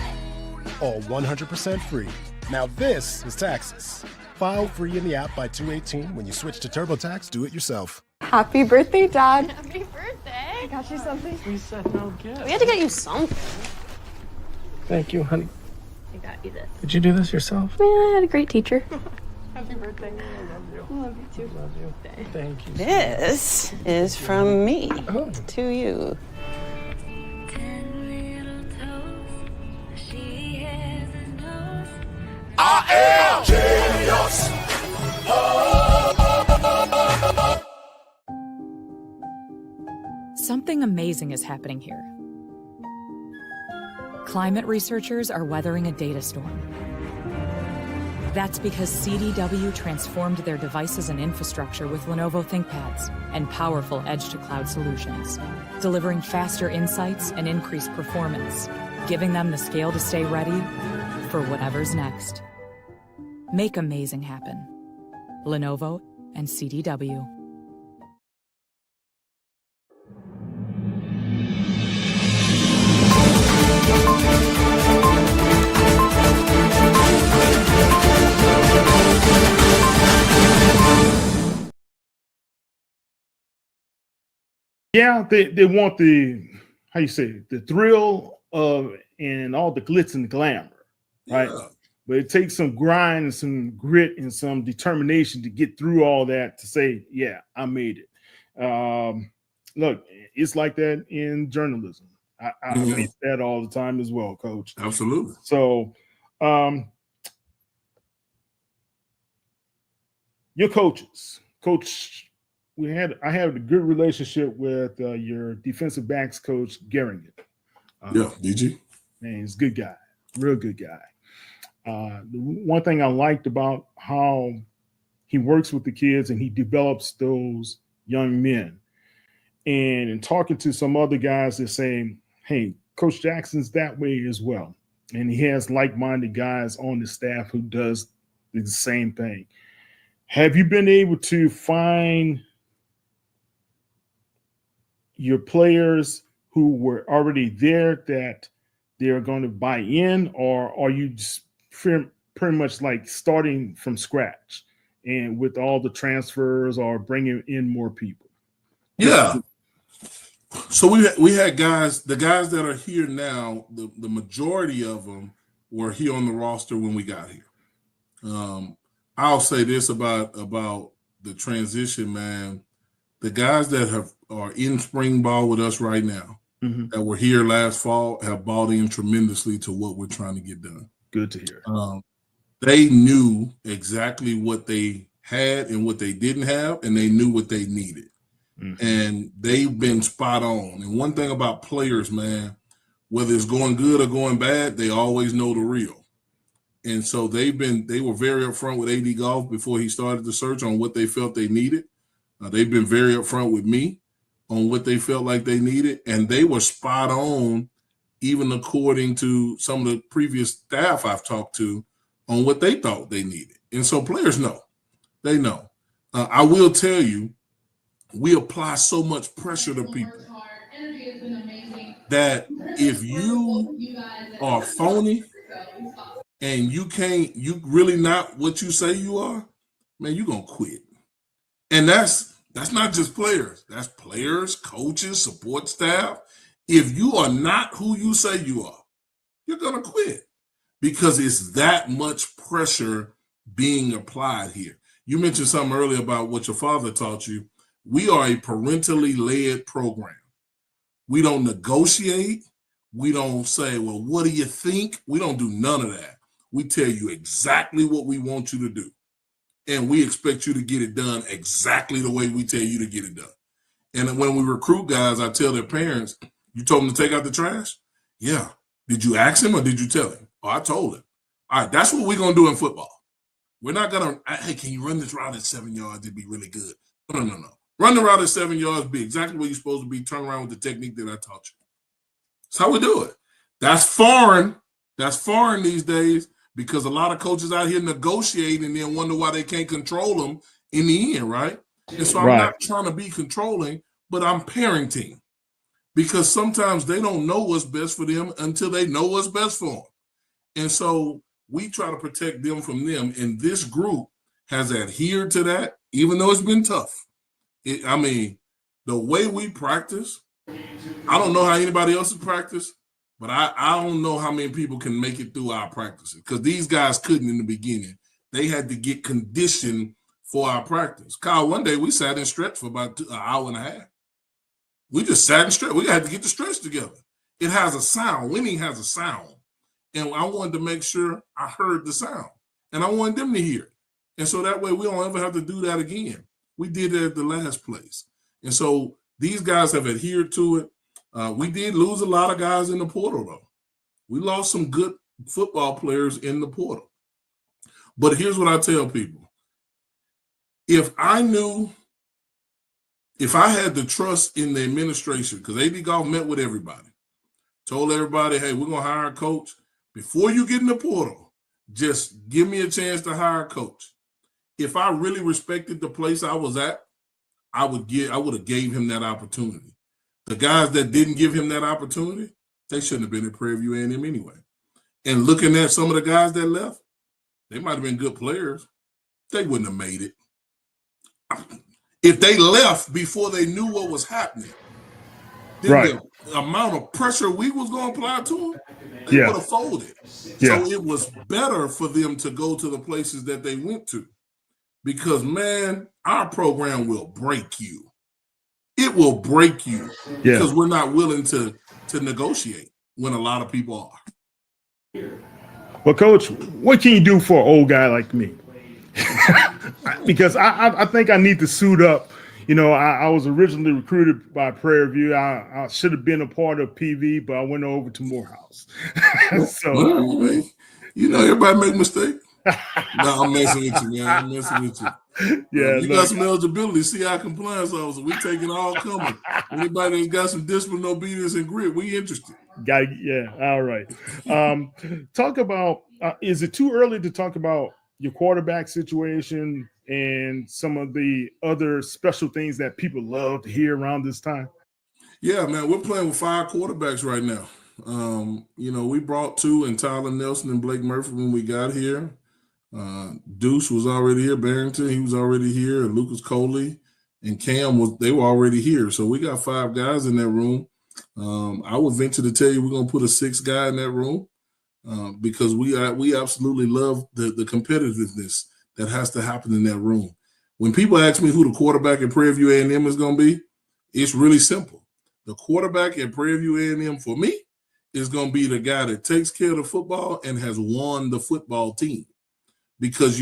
all 100% free. Now this is Taxes. File free in the app by 2/18 when you switch to TurboTax Do It Yourself. Happy birthday, Dad. Happy birthday. I got you something. We said no gift. We had to get you something. Thank you, honey. I got you this. Did you do this yourself? Yeah, I had a great teacher. Happy birthday. I love you. I love you too. Love you. Thank you. This is from me to you. I am genius. Something amazing is happening here. Climate researchers are weathering a data storm. That's because CDW transformed their devices and infrastructure with Lenovo ThinkPads and powerful edge-to-cloud solutions, delivering faster insights and increased performance, giving them the scale to stay ready for whatever's next. Make amazing happen. Lenovo and CDW. Yeah, they want the, how you say, the thrill of and all the glitz and glamour, right? Yeah. But it takes some grind and some grit and some determination to get through all that to say, yeah, I made it. Look, it's like that in journalism. I face that all the time as well, Coach. Absolutely. So, your coaches, Coach. I have a good relationship with your defensive backs coach, Gehringer. Yeah, DG. Man, he's a good guy, real good guy. The one thing I liked about how he works with the kids and he develops those young men. And in talking to some other guys, they're saying, hey, Coach Jackson's that way as well. And he has like-minded guys on the staff who does the same thing. Have you been able to find your players who were already there that they're going to buy in, or are you just pretty much like starting from scratch and with all the transfers or bringing in more people? Yeah. So we had guys, the guys that are here now, the majority of them were here on the roster when we got here. I'll say this about the transition, man. The guys that are in spring ball with us right now, that were here last fall, have bought in tremendously to what we're trying to get done. Good to hear. They knew exactly what they had and what they didn't have, and they knew what they needed. And they've been spot on. And one thing about players, man, whether it's going good or going bad, they always know the real. And so they were very upfront with AD Golf before he started the search on what they felt they needed. They've been very upfront with me on what they felt like they needed, and they were spot on, even according to some of the previous staff I've talked to, on what they thought they needed. And so players know. They know. I will tell you, we apply so much pressure to people that if you are phony and you really not what you say you are, man, you're going to quit. And that's not just players. That's players, coaches, support staff. If you are not who you say you are, you're going to quit because it's that much pressure being applied here. You mentioned something earlier about what your father taught you. We are a parentally led program. We don't negotiate. We don't say, well, what do you think? We don't do none of that. We tell you exactly what we want you to do. And we expect you to get it done exactly the way we tell you to get it done. And when we recruit guys, I tell their parents, you told them to take out the trash? Yeah. Did you ask him or did you tell him? Oh, I told him. All right, that's what we're going to do in football. We're not going to, hey, can you run this route at 7 yards? It'd be really good. No. Run the route at 7 yards, be exactly where you're supposed to be, turn around with the technique that I taught you. That's how we do it. That's foreign. That's foreign these days because a lot of coaches out here negotiate and then wonder why they can't control them in the end, right? And so I'm not trying to be controlling, but I'm parenting because sometimes they don't know what's best for them until they know what's best for them. And so we try to protect them from them. And this group has adhered to that, even though it's been tough. The way we practice, I don't know how anybody else practice, but I don't know how many people can make it through our practices because these guys couldn't in the beginning. They had to get conditioned for our practice. Kyle, one day we sat and stretched for about an hour and a half. We just sat and stretched. We had to get the stretch together. It has a sound. Winning has a sound. And I wanted to make sure I heard the sound. And I wanted them to hear it. And so that way we don't ever have to do that again. We did it at the last place. And so these guys have adhered to it. We did lose a lot of guys in the portal, though. We lost some good football players in the portal. But here's what I tell people. If I had the trust in the administration, because AD Golf met with everybody, told everybody, hey, we're going to hire a coach. Before you get in the portal, just give me a chance to hire a coach. If I really respected the place I was at, I would have gave him that opportunity. The guys that didn't give him that opportunity, they shouldn't have been at Prairie View A&M anyway. And looking at some of the guys that left, they might have been good players. They wouldn't have made it. If they left before they knew what was happening, then the amount of pressure we was going to apply to them, they would have folded. Yeah. So it was better for them to go to the places that they went to. Because, man, our program will break you. It will break you because we're not willing to negotiate when a lot of people are. Well, Coach, what can you do for an old guy like me? Because I think I need to suit up. You know, I was originally recruited by Prairie View. I should have been a part of PV, but I went over to Morehouse. So, you know, everybody make mistakes. No, I'm messing with you, man. I'm messing with you. Yeah, you got some eligibility. See our compliance officer. We taking all coming. Anybody that's got some discipline, obedience, and grit, we interested. All right. Talk about. Is it too early to talk about your quarterback situation and some of the other special things that people love to hear around this time? Yeah, man, we're playing with 5 quarterbacks right now. You know, we brought 2 in Tyler Nelson and Blake Murphy when we got here. Deuce was already here. Barrington, he was already here. And Lucas Coley and Cam they were already here. So we got 5 guys in that room. I would venture to tell you we're gonna put a 6th guy in that room because we absolutely love the competitiveness that has to happen in that room. When people ask me who the quarterback at Prairie View A&M is gonna be, it's really simple. The quarterback at Prairie View A&M for me is going to be the guy that takes care of the football and has won the football team. Because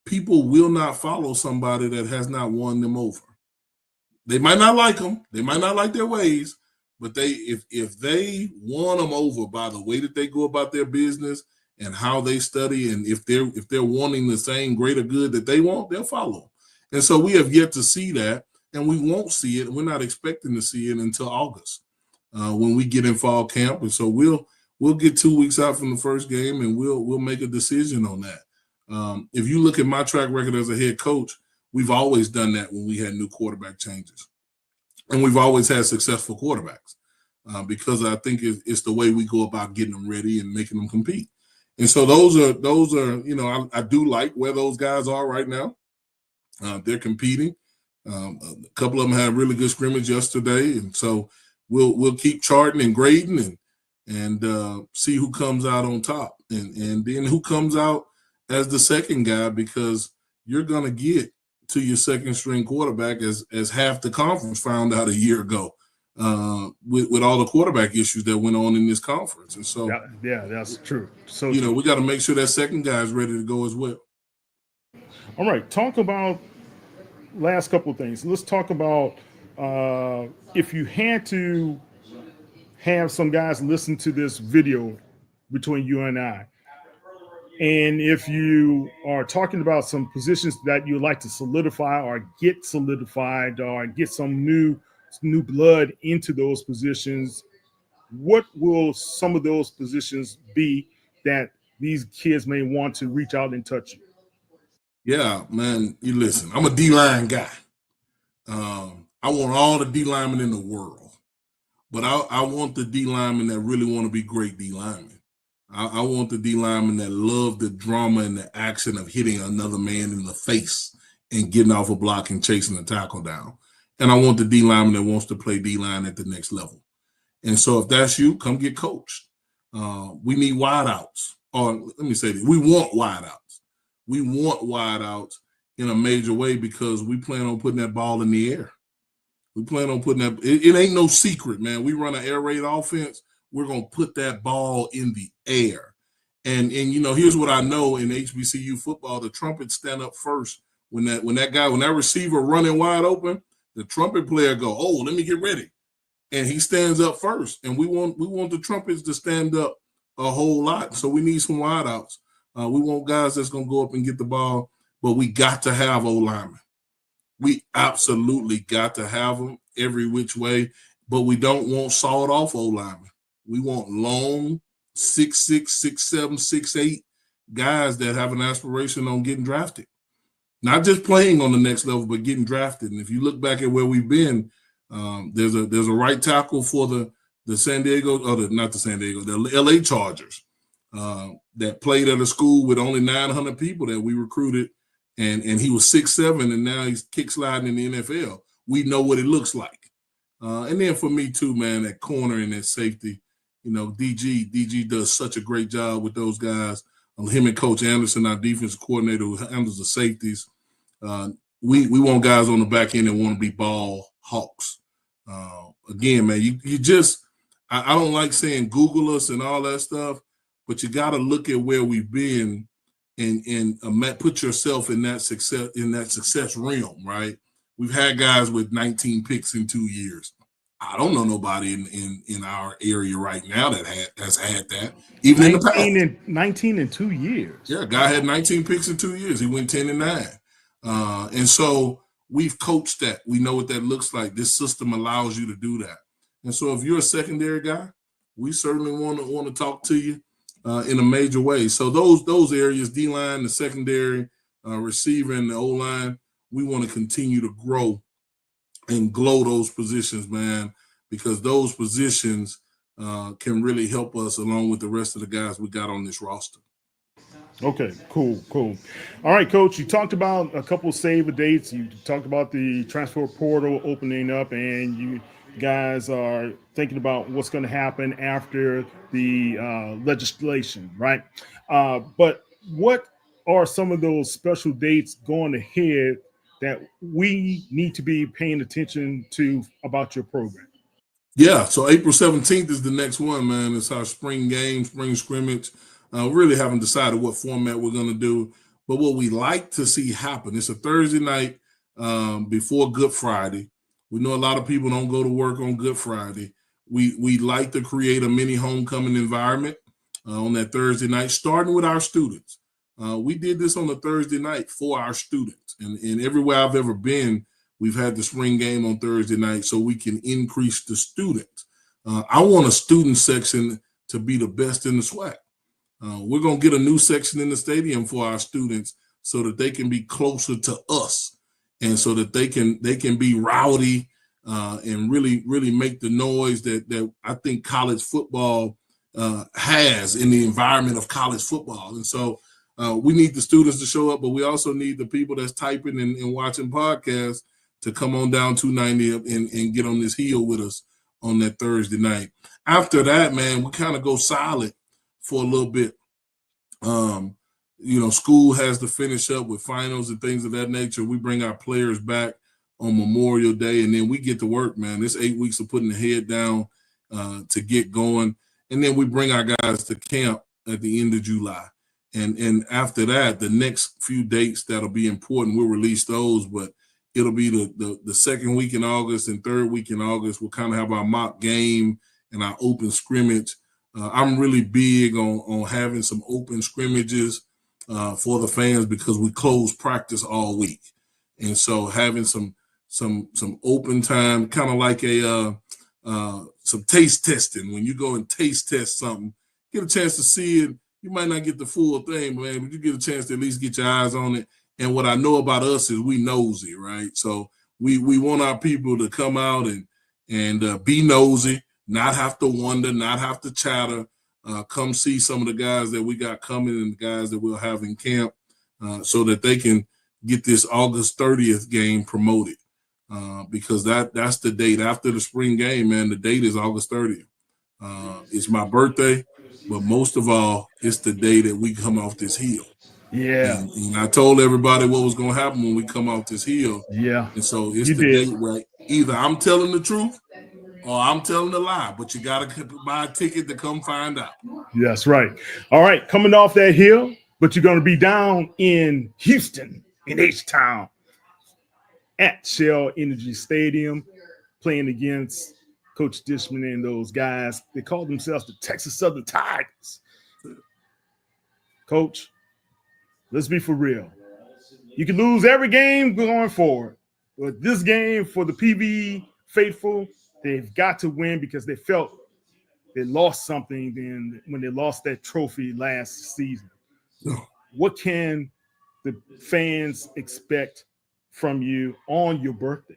people will not follow somebody that has not won them over. They might not like them. They might not like their ways, but if they won them over by the way that they go about their business and how they study, and if they're wanting the same greater good that they want, they'll follow. And so we have yet to see that, and we won't see it. We're not expecting to see it until August when we get in fall camp. And so we'll get 2 weeks out from the first game, and we'll make a decision on that. If you look at my track record as a head coach, we've always done that when we had new quarterback changes, and we've always had successful quarterbacks because I think it's the way we go about getting them ready and making them compete. And so those are I do like where those guys are right now. They're competing. A couple of them had a really good scrimmage yesterday, and so we'll keep charting and grading and see who comes out on top, and then who comes out as the second guy, because you're gonna get to your second string quarterback as half the conference found out a year ago with all the quarterback issues that went on in this conference. And so yeah, that's true. So we got to make sure that second guy is ready to go as well. All right, talk about last couple of things. Let's talk about if you had to have some guys listen to this video between you and I, and if you are talking about some positions that you'd like to solidify or get solidified or get some new blood into those positions, what will some of those positions be that these kids may want to reach out and touch you? Yeah, man, you listen, I'm a D-line guy. I want all the D-linemen in the world, but I want the D-linemen that really want to be great D-linemen. I want the D-linemen that love the drama and the action of hitting another man in the face and getting off a block and chasing a tackle down. And I want the D-lineman that wants to play D-line at the next level. And so if that's you, come get coached. We need wideouts. Or let me say this, we want wideouts. We want wideouts in a major way because we plan on putting that ball in the air. We plan on putting that – it ain't no secret, man. We run an air raid offense. We're going to put that ball in the air. And here's what I know in HBCU football, the trumpets stand up first. When that receiver running wide open, the trumpet player go, oh, let me get ready. And he stands up first. And we want the trumpets to stand up a whole lot. So we need some wideouts. We want guys that's going to go up and get the ball, but we got to have O-linemen. We absolutely got to have them every which way, but we don't want sawed-off O-linemen. We want long 6'6", 6'7", 6'8" guys that have an aspiration on getting drafted. Not just playing on the next level, but getting drafted. And if you look back at where we've been, there's a right tackle for the LA Chargers that played at a school with only 900 people that we recruited, and he was 6'7", and now he's kick sliding in the NFL. We know what it looks like. And then for me too, man, that corner and that safety, DG does such a great job with those guys. Him and Coach Anderson, our defensive coordinator, who handles the safeties. We want guys on the back end that want to be ball hawks. Again, man, you just I don't like saying Google us and all that stuff, but you got to look at where we've been and put yourself in that success realm, right? We've had guys with 19 picks in 2 years. I don't know nobody in our area right now that's had that. Even in the past. 19 in 2 years. Yeah, a guy had 19 picks in 2 years. He went 10-9. And so we've coached that. We know what that looks like. This system allows you to do that. And so if you're a secondary guy, we certainly want to talk to you in a major way. So those areas, D-line, the secondary, receiver, and the O-line, we want to continue to grow and glow those positions, man, because those positions can really help us along with the rest of the guys we got on this roster. Okay, cool. All right, Coach, you talked about a couple of save dates. You talked about the transfer portal opening up, and you guys are thinking about what's going to happen after the legislation, right? But what are some of those special dates going ahead that we need to be paying attention to about your program? Yeah, so April 17th is the next one, man. It's our spring game, spring scrimmage. Really haven't decided what format we're going to do. But what we like to see happen, it's a Thursday night before Good Friday. We know a lot of people don't go to work on Good Friday. We like to create a mini homecoming environment on that Thursday night, starting with our students. We did this on a Thursday night for our students. And everywhere I've ever been, we've had the spring game on Thursday night so we can increase the students. I want a student section to be the best in the SWAC. We're going to get a new section in the stadium for our students so that they can be closer to us and so that they can be rowdy and really make the noise that I think college football has in the environment of college football. And so we need the students to show up, but we also need the people that's typing and watching podcasts to come on down 290 and get on this hill with us on that Thursday night. After that, man, we kind of go silent for a little bit. School has to finish up with finals and things of that nature. We bring our players back on Memorial Day, and then we get to work, man. It's 8 weeks of putting the head down to get going. And then we bring our guys to camp at the end of July. And after that, the next few dates that'll be important, we'll release those, but it'll be the second week in August and third week in August. We'll kind of have our mock game and our open scrimmage. I'm really big on having some open scrimmages for the fans because we close practice all week. And so having some open time, kind of like some taste testing. When you go and taste test something, get a chance to see it. You might not get the full thing, man, but you get a chance to at least get your eyes on it. And what I know about us is we nosy, right? So we want our people to come out and be nosy, not have to wonder, not have to chatter. Come see some of the guys that we got coming and the guys that we'll have in camp so that they can get this August 30th game promoted because that's the date. After the spring game, man, the date is August 30th. It's my birthday, but most of all, it's the day that we come off this hill. Yeah. And I told everybody what was going to happen when we come off this hill. Yeah. And so it's the date where either I'm telling the truth or I'm telling a lie, but you got to buy a ticket to come find out. That's right. All right. Coming off that hill, but you're going to be down in Houston, in H-Town, at Shell Energy Stadium, playing against Coach Dishman and those guys. They call themselves the Texas Southern Tigers. Coach, let's be for real. You can lose every game going forward, but this game for the PV faithful, they've got to win because they felt they lost something then when they lost that trophy last season. What can the fans expect from you on your birthday?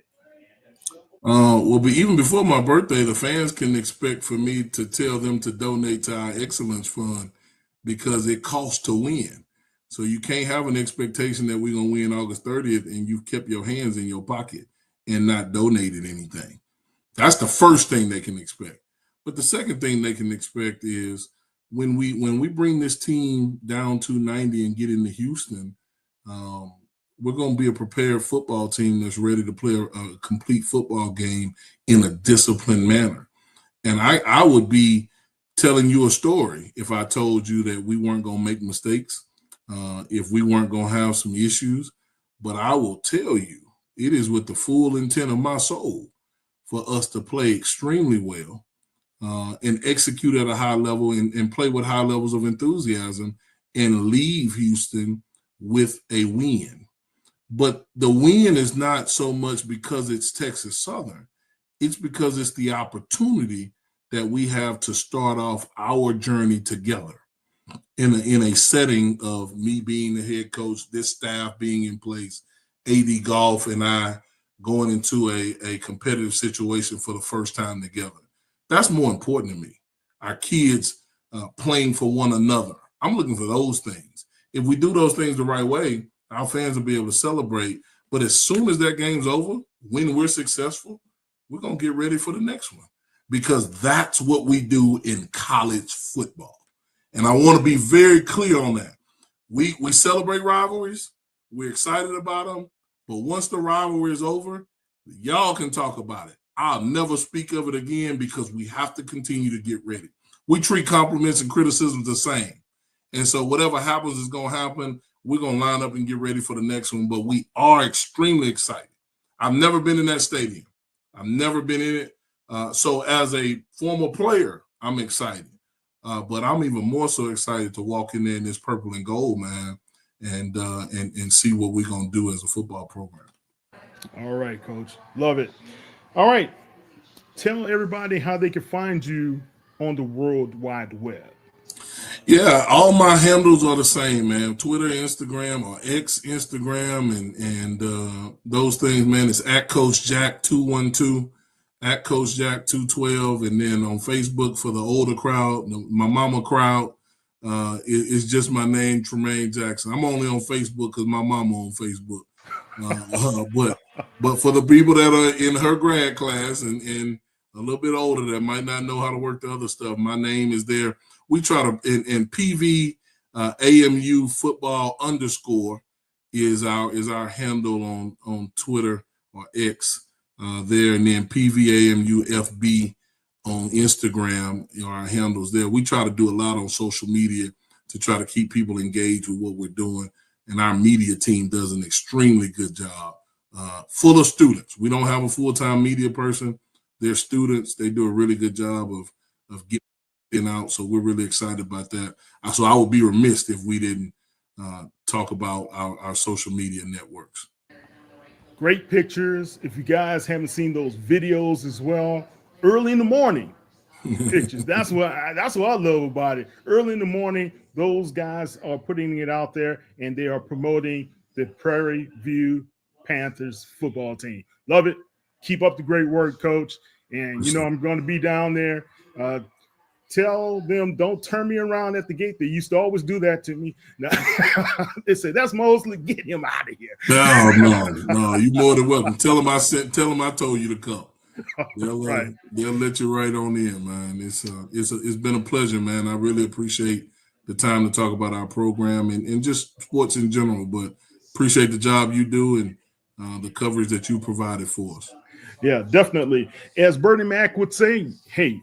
But even before my birthday, the fans can expect for me to tell them to donate to our Excellence Fund because it costs to win. So you can't have an expectation that we're going to win August 30th and you've kept your hands in your pocket and not donated anything. That's the first thing they can expect. But the second thing they can expect is when we bring this team down to 90 and get into Houston, we're going to be a prepared football team that's ready to play a complete football game in a disciplined manner. And I would be telling you a story if I told you that we weren't going to make mistakes, if we weren't going to have some issues. But I will tell you, it is with the full intent of my soul for us to play extremely well and execute at a high level and play with high levels of enthusiasm and leave Houston with a win. But the win is not so much because it's Texas Southern. It's because it's the opportunity that we have to start off our journey together in a setting of me being the head coach, this staff being in place, AD Golf and I going into a competitive situation for the first time together. That's more important to me. Our kids playing for one another. I'm looking for those things. If we do those things the right way, our fans will be able to celebrate. But as soon as that game's over, when we're successful, we're going to get ready for the next one because that's what we do in college football. And I want to be very clear on that. We celebrate rivalries. We're excited about them. But once the rivalry is over, y'all can talk about it. I'll never speak of it again because we have to continue to get ready. We treat compliments and criticisms the same. And so whatever happens is going to happen. We're going to line up and get ready for the next one. But we are extremely excited. I've never been in that stadium. I've never been in it. So as a former player, I'm excited. But I'm even more so excited to walk in there in this purple and gold, man, and see what we're going to do as a football program. All right, Coach. Love it. All right. Tell everybody how they can find you on the World Wide Web. Yeah, all my handles are the same, man. Twitter, Instagram, or X Instagram, and those things, man. It's at Coach Jack 212, at Coach Jack 212, and then on Facebook for the older crowd, my mama crowd, it's just my name, Tremaine Jackson. I'm only on Facebook because my mama on Facebook. But for the people that are in her grad class and a little bit older that might not know how to work the other stuff, my name is there. We try to, in PV AMU football _ is our handle on Twitter or X there, and then PVAMU FB on Instagram are our handles there. We try to do a lot on social media to try to keep people engaged with what we're doing, and our media team does an extremely good job. Full of students. We don't have a full-time media person. They're students. They do a really good job of getting out, so we're really excited about that. So I would be remiss if we didn't talk about our social media networks. Great pictures. If you guys haven't seen those videos as well, early in the morning pictures. That's what I love about it. Early in the morning, those guys are putting it out there, and they are promoting the Prairie View Panthers football team. Love it. Keep up the great work, Coach. And, I'm going to be down there. Tell them don't turn me around at the gate. They used to always do that to me. They say, that's Mosley. Get him out of here. No. You're more than welcome. Tell them I told you to come. They'll let you right on in, man. It's been a pleasure, man. I really appreciate the time to talk about our program and just sports in general, but appreciate the job you do and the coverage that you provided for us. Yeah, definitely. As Bernie Mac would say, hey,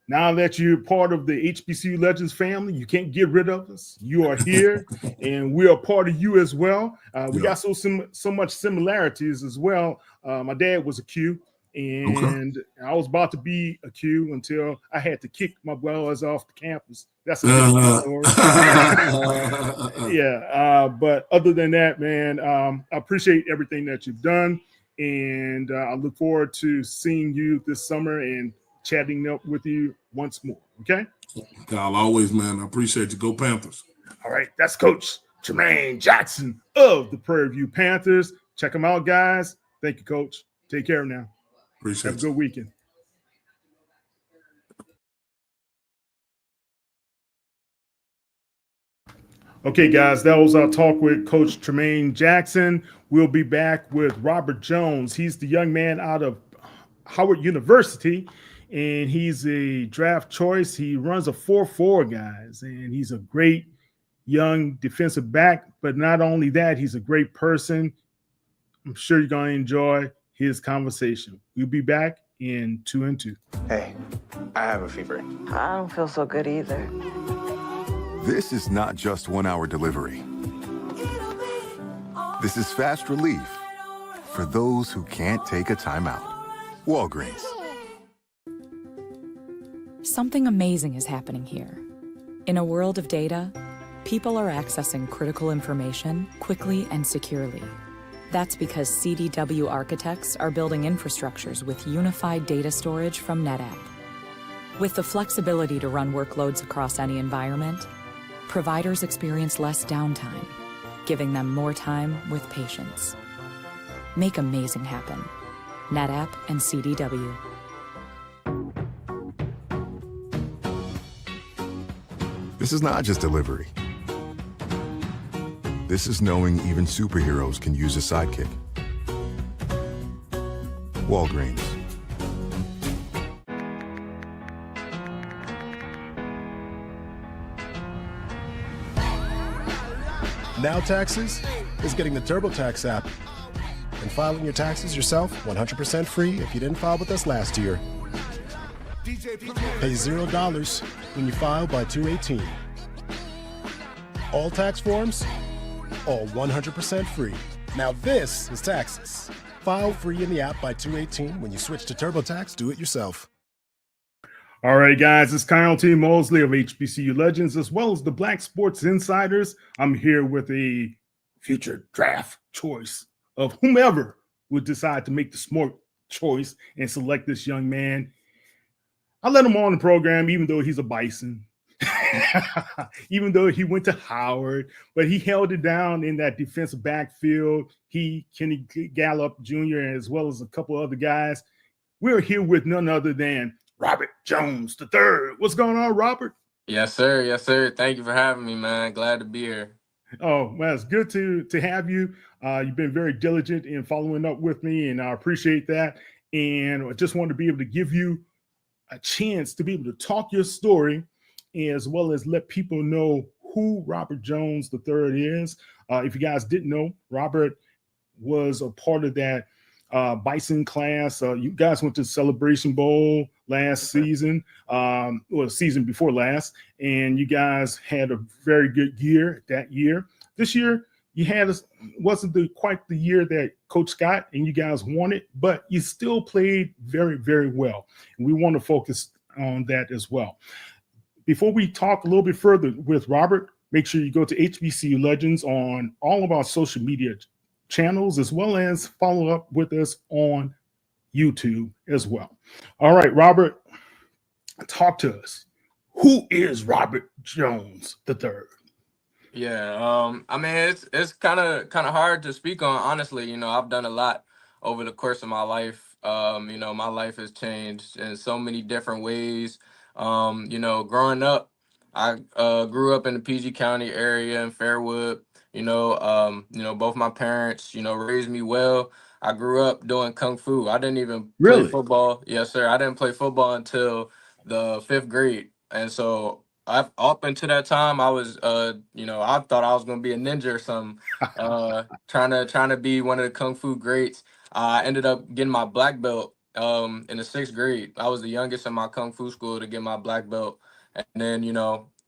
now that you're part of the HBCU Legends family, you can't get rid of us. You are here, and we are part of you as well. We got so much similarities as well. My dad was a Q, and I was about to be a Q until I had to kick my brothers off the campus. That's a different story. But other than that, man, I appreciate everything that you've done, and I look forward to seeing you this summer and chatting up with you once more. Okay? Kyle, always, man. I appreciate you. Go Panthers. All right. That's Coach Tremaine Jackson of the Prairie View Panthers. Check them out, guys. Thank you, Coach. Take care now. Appreciate it. Have a good weekend. Okay, guys, that was our talk with Coach Tremaine Jackson. We'll be back with Robert Jones. He's the young man out of Howard University, and he's a draft choice. He runs a 4.4, guys, and he's a great young defensive back. But not only that, he's a great person. I'm sure you're going to enjoy his conversation. We'll be back in 2 and 2. Hey, I have a fever. I don't feel so good either. This is not just 1 hour delivery. This is fast relief for those who can't take a time out. Walgreens. Something amazing is happening here. In a world of data, people are accessing critical information quickly and securely. That's because CDW architects are building infrastructures with unified data storage from NetApp. With the flexibility to run workloads across any environment, providers experience less downtime, giving them more time with patients. Make amazing happen. NetApp and CDW. This is not just delivery. This is knowing even superheroes can use a sidekick. Walgreens. Now Taxes is getting the TurboTax app and filing your taxes yourself 100% free if you didn't file with us last year. Pay $0 when you file by 2/18. All tax forms, all 100% free. Now this is taxes. File free in the app by 2/18. When you switch to TurboTax, do it yourself. All right, guys, it's Kyle T. Mosley of HBCU Legends, as well as the Black Sports Insiders. I'm here with a future draft choice of whomever would decide to make the smart choice and select this young man. I let him on the program, even though he's a Bison, even though he went to Howard, but he held it down in that defensive backfield. Kenny Gallup Jr., as well as a couple other guys. We're here with none other than Robert Jones III. What's going on, Robert? Yes, sir. Yes, sir. Thank you for having me, man. Glad to be here. Oh, well, it's good to have you. You've been very diligent in following up with me, and I appreciate that. And I just wanted to be able to give you a chance to be able to talk your story, as well as let people know who Robert Jones III is. If you guys didn't know, Robert was a part of that Bison class. You guys went to Celebration Bowl last season, or season before last, and you guys had a very good year that year. This year, you had wasn't quite the year that Coach Scott and you guys wanted, but you still played very, very well. And we want to focus on that as well. Before we talk a little bit further with Robert, make sure you go to HBCU Legends on all of our social media channels, as well as follow up with us on YouTube as well. All right, Robert, talk to us. Who is Robert Jones III? Yeah, I mean it's kind of hard to speak on, honestly. I've done a lot over the course of my life. My life has changed in so many different ways. Growing up, I grew up in the PG County area in Fairwood. Both my parents, raised me well. I grew up doing kung fu. I didn't even play football. Yes, sir. I didn't play football until the 5th grade, and so up until that time, I was, I thought I was gonna be a ninja or something, trying to be one of the kung fu greats. I ended up getting my black belt in the 6th grade. I was the youngest in my kung fu school to get my black belt, and then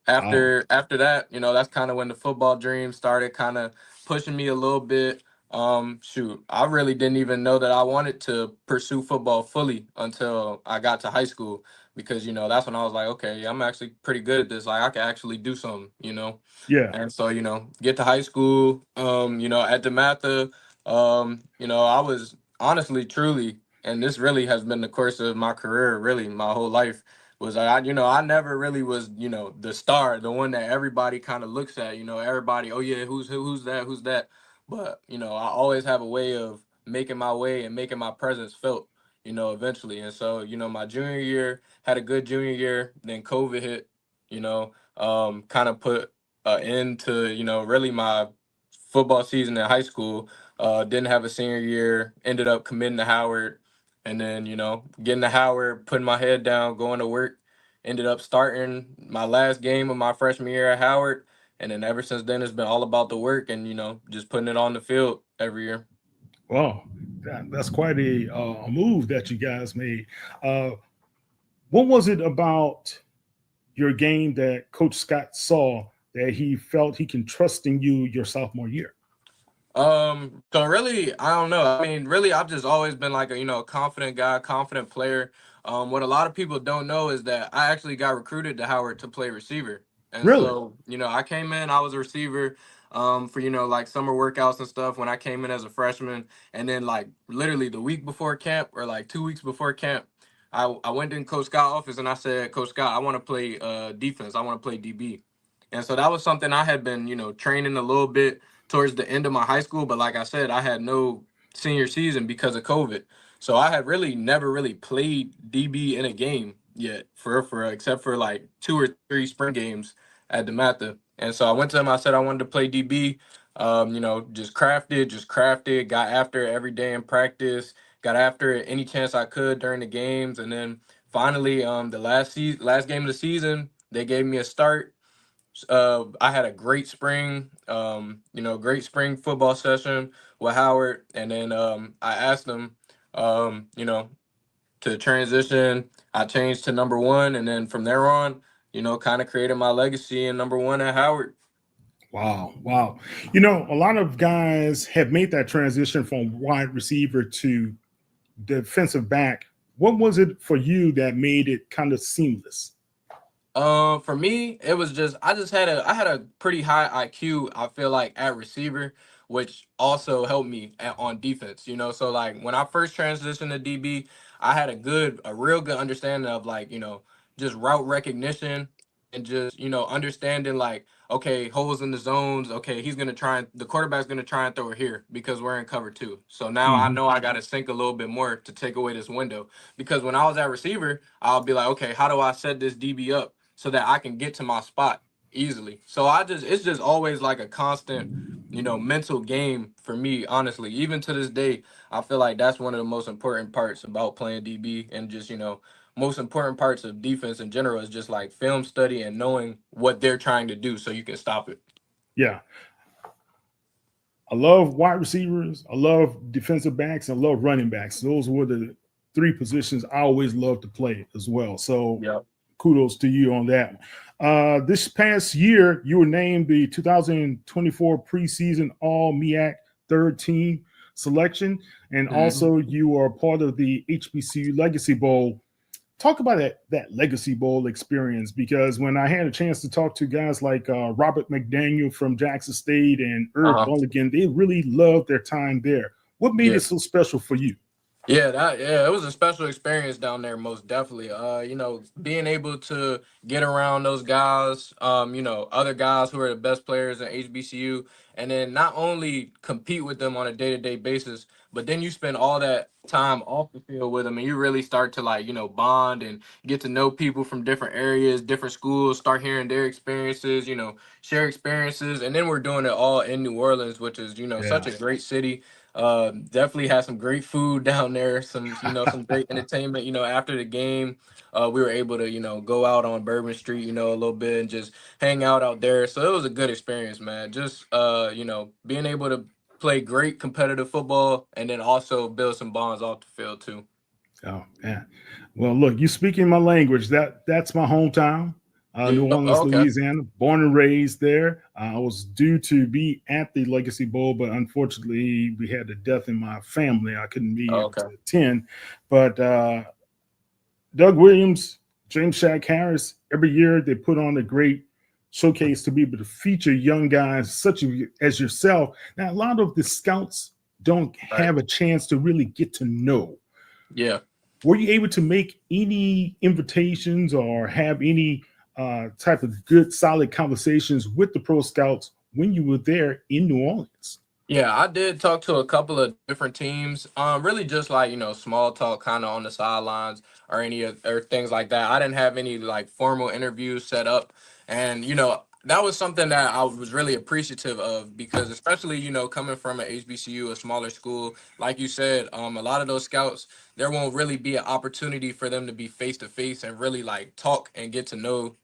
after that, that's kind of when the football dream started kind of pushing me a little bit. I really didn't even know that I wanted to pursue football fully until I got to high school, because that's when I was like, okay, I'm actually pretty good at this. Like, I can actually do something. Yeah. And so get to high school. At DeMatha, I was honestly, truly, and this really has been the course of my career, really my whole life, was I never really was the star, the one that everybody kind of looks at. Everybody, oh yeah, who's that. But I always have a way of making my way and making my presence felt, eventually. And so my junior year, had a good junior year. Then COVID hit, kind of put an end to really my football season in high school. Didn't have a senior year. Ended up committing to Howard, and then getting to Howard, putting my head down, going to work. Ended up starting my last game of my freshman year at Howard. And then ever since then, it's been all about the work and, just putting it on the field every year. Wow, that's quite a move that you guys made. What was it about your game that Coach Scott saw that he felt he can trust in you your sophomore year? So really, I don't know. I mean, really, I've just always been like a confident guy, confident player. What a lot of people don't know is that I actually got recruited to Howard to play receiver. And so, I came in, I was a receiver for, like summer workouts and stuff when I came in as a freshman. And then like literally the week before camp, or like 2 weeks before camp, I went in Coach Scott's office and I said, Coach Scott, I want to play defense. I want to play DB. And so that was something I had been, training a little bit towards the end of my high school. But like I said, I had no senior season because of COVID. So I had really never really played DB in a game yet, for except for like 2 or 3 spring games at DeMatha. And so I went to him, I said I wanted to play DB. Just crafted, got after it every day in practice, got after it any chance I could during the games. And then finally, the last game of the season, they gave me a start. I had a great spring, great spring football session with Howard. And then I asked him, to transition. I changed to number 1. And then from there on, kind of created my legacy in number 1 at Howard. Wow. A lot of guys have made that transition from wide receiver to defensive back What was it for you that made it kind of seamless? For me, it was just I had a pretty high IQ. I feel like at receiver, which also helped me on defense. So like when I first transitioned to DB, I had a real good understanding of like just route recognition and just understanding like okay holes in the zones. Okay, the quarterback's gonna try and throw it here because we're in cover two. So now I know I got to think a little bit more to take away this window because when I was at receiver, I'll be like okay, how do I set this DB up so that I can get to my spot easily. So it's just always like a constant, mental game for me, honestly. Even to this day, I feel like that's one of the most important parts about playing DB and just, most important parts of defense in general is just like film study and knowing what they're trying to do so you can stop it. Yeah. I love wide receivers. I love defensive backs. I love running backs. Those were the three positions I always loved to play as well. So kudos to you on that. This past year, you were named the 2024 preseason All MEAC third team selection. And also you are part of the HBCU Legacy Bowl. Talk about that Legacy Bowl experience, because when I had a chance to talk to guys like Robert McDaniel from Jackson State and Herb Mulligan, they really loved their time there. What made it so special for you? Yeah, it was a special experience down there, most definitely. Being able to get around those guys, other guys who are the best players in HBCU, and then not only compete with them on a day-to-day basis, but then you spend all that time off the field with them, and you really start to bond and get to know people from different areas, different schools, start hearing their experiences, share experiences, and then we're doing it all in New Orleans, which is such a great city. Definitely had some great food down there, some great entertainment. After the game, we were able to go out on Bourbon Street, a little bit and just hang out there. So it was a good experience, man. Just being able to play great competitive football and then also build some bonds off the field too. Oh yeah. Well, look, you speaking my language. That's my hometown. New Orleans, Louisiana, born and raised there. I was due to be at the Legacy Bowl, but unfortunately we had a death in my family. I couldn't be able to attend. But Doug Williams, James Shaq Harris, every year they put on a great showcase to be able to feature young guys such as yourself. Now, a lot of the scouts don't have a chance to really get to know. Yeah. Were you able to make any invitations or have any type of good, solid conversations with the pro scouts when you were there in New Orleans? Yeah, I did talk to a couple of different teams. Really just like, small talk kind of on the sidelines or or things like that. I didn't have any like formal interviews set up. And, that was something that I was really appreciative of because especially, coming from an HBCU, a smaller school, like you said, a lot of those scouts, there won't really be an opportunity for them to be face to face and really like talk and get to know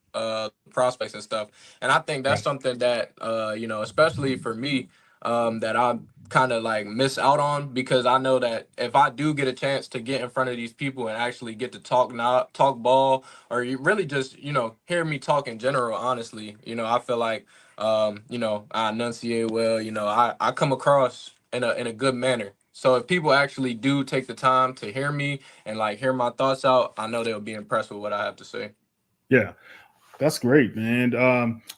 prospects and stuff. And I think that's something that, especially for me, that I kind of like miss out on because I know that if I do get a chance to get in front of these people and actually get to talk ball or you really just hear me talk in general, honestly, I feel like I enunciate well, I come across in a good manner. So if people actually do take the time to hear me and like hear my thoughts out, I know they'll be impressed with what I have to say. Yeah, that's great, man.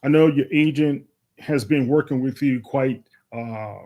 I know your agent has been working with you quite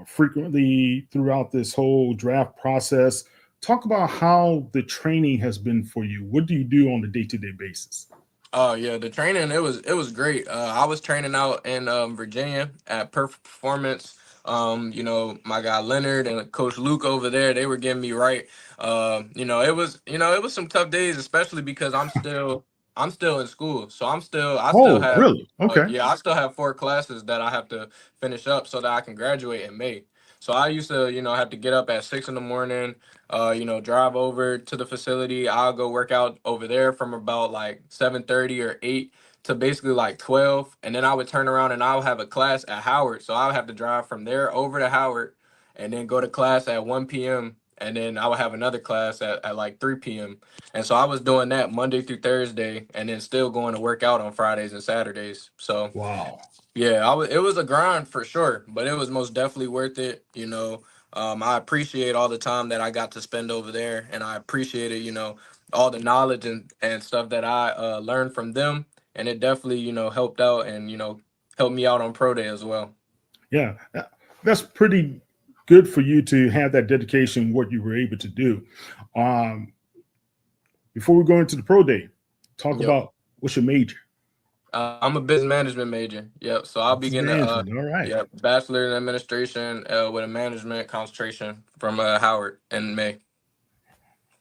frequently throughout this whole draft process. Talk about how the training has been for you. What do you do on a day-to-day basis? Oh yeah, the training it was great. I was training out in Virginia at Perfect Performance. My guy Leonard and Coach Luke over there, they were getting me right. It was some tough days, especially because I'm still in school, so I still have really? Okay. I still have 4 classes that I have to finish up so that I can graduate in May. So I used to, have to get up at 6 in the morning, drive over to the facility. I'll go work out over there from about like 7:30 or 8 to basically like 12. And then I would turn around and I'll have a class at Howard. So I would have to drive from there over to Howard and then go to class at 1 p.m. And then I would have another class at like 3 p.m. And so I was doing that Monday through Thursday and then still going to work out on Fridays and Saturdays. So wow. Yeah, it was a grind for sure, but it was most definitely worth it. I appreciate all the time that I got to spend over there, and I appreciated, all the knowledge and stuff that I learned from them, and it definitely helped out and helped me out on pro day as well. Yeah, that's pretty good for you to have that dedication, what you were able to do. Um, Before we go into the pro day, talk Yep. about what's your major. I'm a business management major. Yep. So I'll be Business getting a management. All right. bachelor in administration with a management concentration from Howard in May.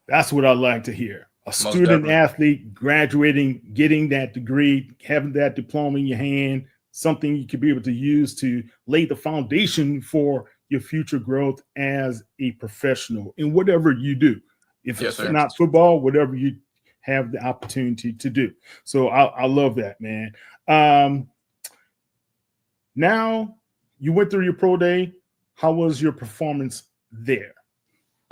That's what I like to hear. A Most student definitely. athlete graduating, getting that degree, having that diploma in your hand, something you could be able to use to lay the foundation for your future growth as a professional in whatever you do. If Yes, it's sir. not football, whatever you have the opportunity to do. So I love that, man. Now you went through your pro day. How was your performance there?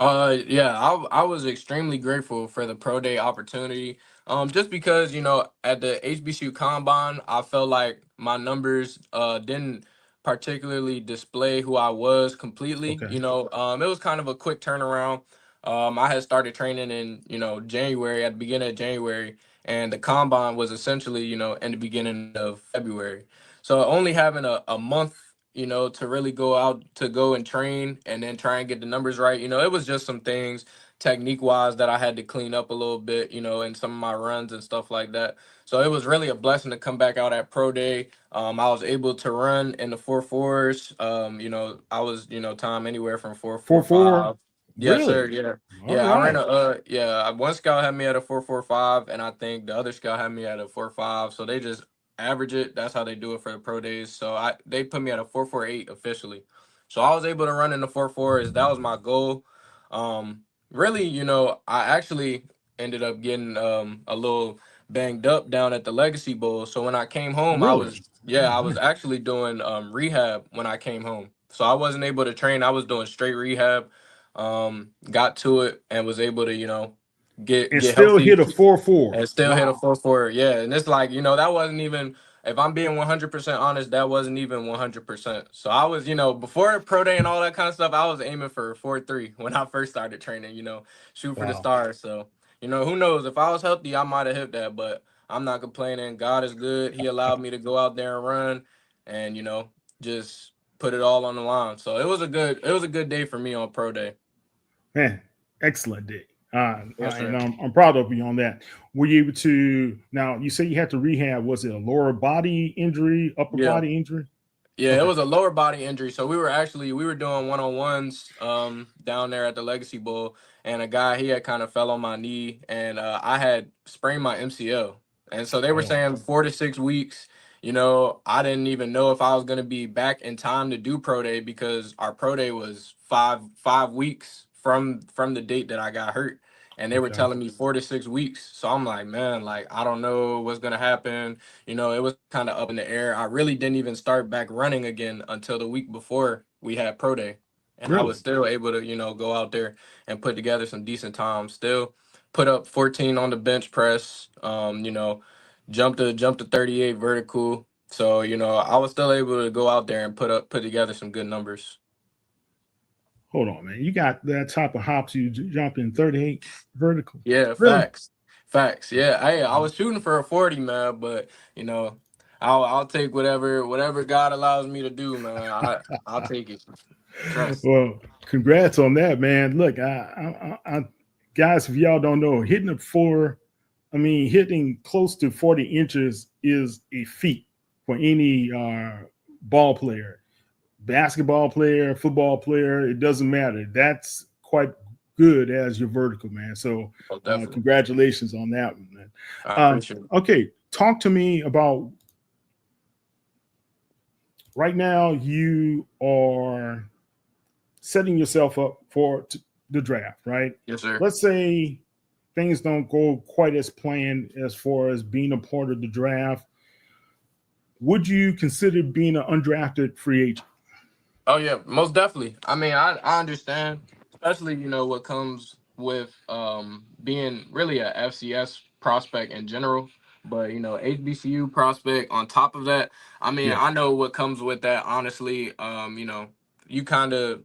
Yeah, I was extremely grateful for the pro day opportunity. Just because, at the HBCU combine, I felt like my numbers didn't particularly display who I was completely. Okay. It was kind of a quick turnaround. I had started training in, January, at the beginning of January, and the combine was essentially, in the beginning of February. So only having a month to really go and train and then try and get the numbers right. It was just some things technique wise that I had to clean up a little bit, in some of my runs and stuff like that. So it was really a blessing to come back out at pro day. I was able to run in the 4.4s. I was, time anywhere from 4.4. 4.45. Yes, sir. Really? Yeah. All Yeah. I ran right. one scout had me at a 4.45, and I think the other scout had me at a 4.5. So they just average it. That's how they do it for the pro days. So they put me at a 4.48 officially. So I was able to run in the 4.4s. That was my goal. Really, I actually ended up getting a little banged up down at the Legacy Bowl. So when I came home, I Really? was Oh, I was man. actually doing rehab when I came home. So I wasn't able to train. I was doing straight rehab. Got to it and was able to, And get still healthy hit a 4.4. and still hit a Wow. 4.4. Yeah, and it's like, that wasn't even. If I'm being 100% honest, that wasn't even 100%. So I was, before the pro day and all that kind of stuff, I was aiming for 4.3 when I first started training. Shoot for the Wow. stars. So who knows? If I was healthy, I might have hit that. But I'm not complaining. God is good. He allowed me to go out there and run, and just put it all on the line. So it was a good day for me on pro day. Man, excellent day. Yes, And sir. I'm proud of you on that. Were you able to, now you say you had to rehab, was it a lower body injury, upper Yeah. body injury? Yeah, it Okay. was a lower body injury. So we were doing one-on-ones down there at the Legacy Bowl, and a guy, he had kind of fell on my knee, and I had sprained my MCL. And so they were Oh, saying 4 to 6 weeks. I didn't even know if I was gonna be back in time to do pro day because our pro day was five weeks from the date that I got hurt. And they were okay. telling me 4 to 6 weeks. So I'm like, man, like I don't know what's gonna happen. It was kind of up in the air. I really didn't even start back running again until the week before we had pro day. And I was Really? still able to, go out there and put together some decent times. Still put up 14 on the bench press. Jumped to 38 vertical. So, I was still able to go out there and put together some good numbers. Hold on, man. You got that type of hops, you jump in 38 vertical. Yeah, Really? facts. Facts. Yeah. Hey, I was shooting for a 40, man, but I'll take whatever God allows me to do, man. I'll take it. Trust. Well, congrats on that, man. Look, guys, if y'all don't know, hitting close to 40 inches is a feat for any ball player, basketball player, football player. It doesn't matter. That's quite good as your vertical, man. So, Definitely. congratulations on that one, man. I appreciate it. Okay, talk to me about right now. You are setting yourself up for the draft, right? Yes, sir. Let's say things don't go quite as planned as far as being a part of the draft. Would you consider being an undrafted free agent? Oh yeah, most definitely. I mean, I understand, especially what comes with being really a FCS prospect in general, but HBCU prospect on top of that. I mean, Yeah. I know what comes with that. Honestly, you kind of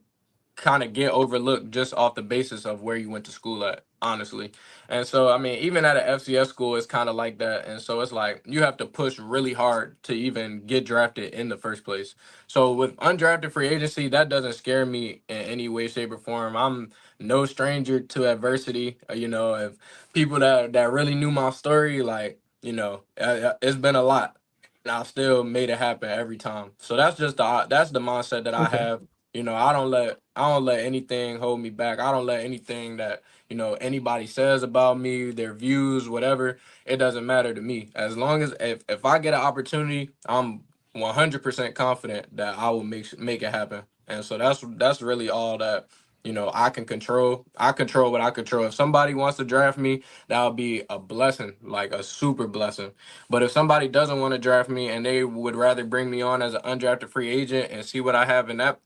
get overlooked just off the basis of where you went to school at. honestly. And so, I mean, even at an FCS school, it's kind of like that. And so it's like you have to push really hard to even get drafted in the first place. So with undrafted free agency, that doesn't scare me in any way, shape, or form. I'm no stranger to adversity. If people that really knew my story, like, it's been a lot. And I still made it happen every time. So that's the mindset that I Okay. have. I don't let anything hold me back. I don't let anything that anybody says about me, their views, whatever, it doesn't matter to me. As long as if I get an opportunity, I'm 100% confident that I will make it happen. And so that's really all that I can control. I control what I control. If somebody wants to draft me, that would be a blessing, like a super blessing. But if somebody doesn't want to draft me and they would rather bring me on as an undrafted free agent and see what I have in that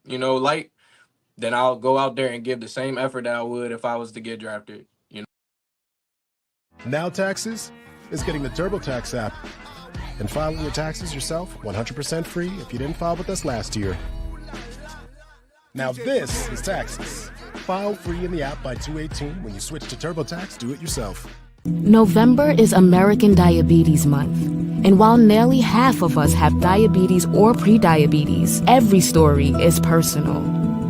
light, then I'll go out there and give the same effort that I would if I was to get drafted. Now Taxes is getting the TurboTax app and filing your taxes yourself 100% free if you didn't file with us last year. Now this is Taxes. File free in the app by 2/18 when you switch to TurboTax Do It Yourself. November is American Diabetes Month. And while nearly half of us have diabetes or prediabetes, every story is personal.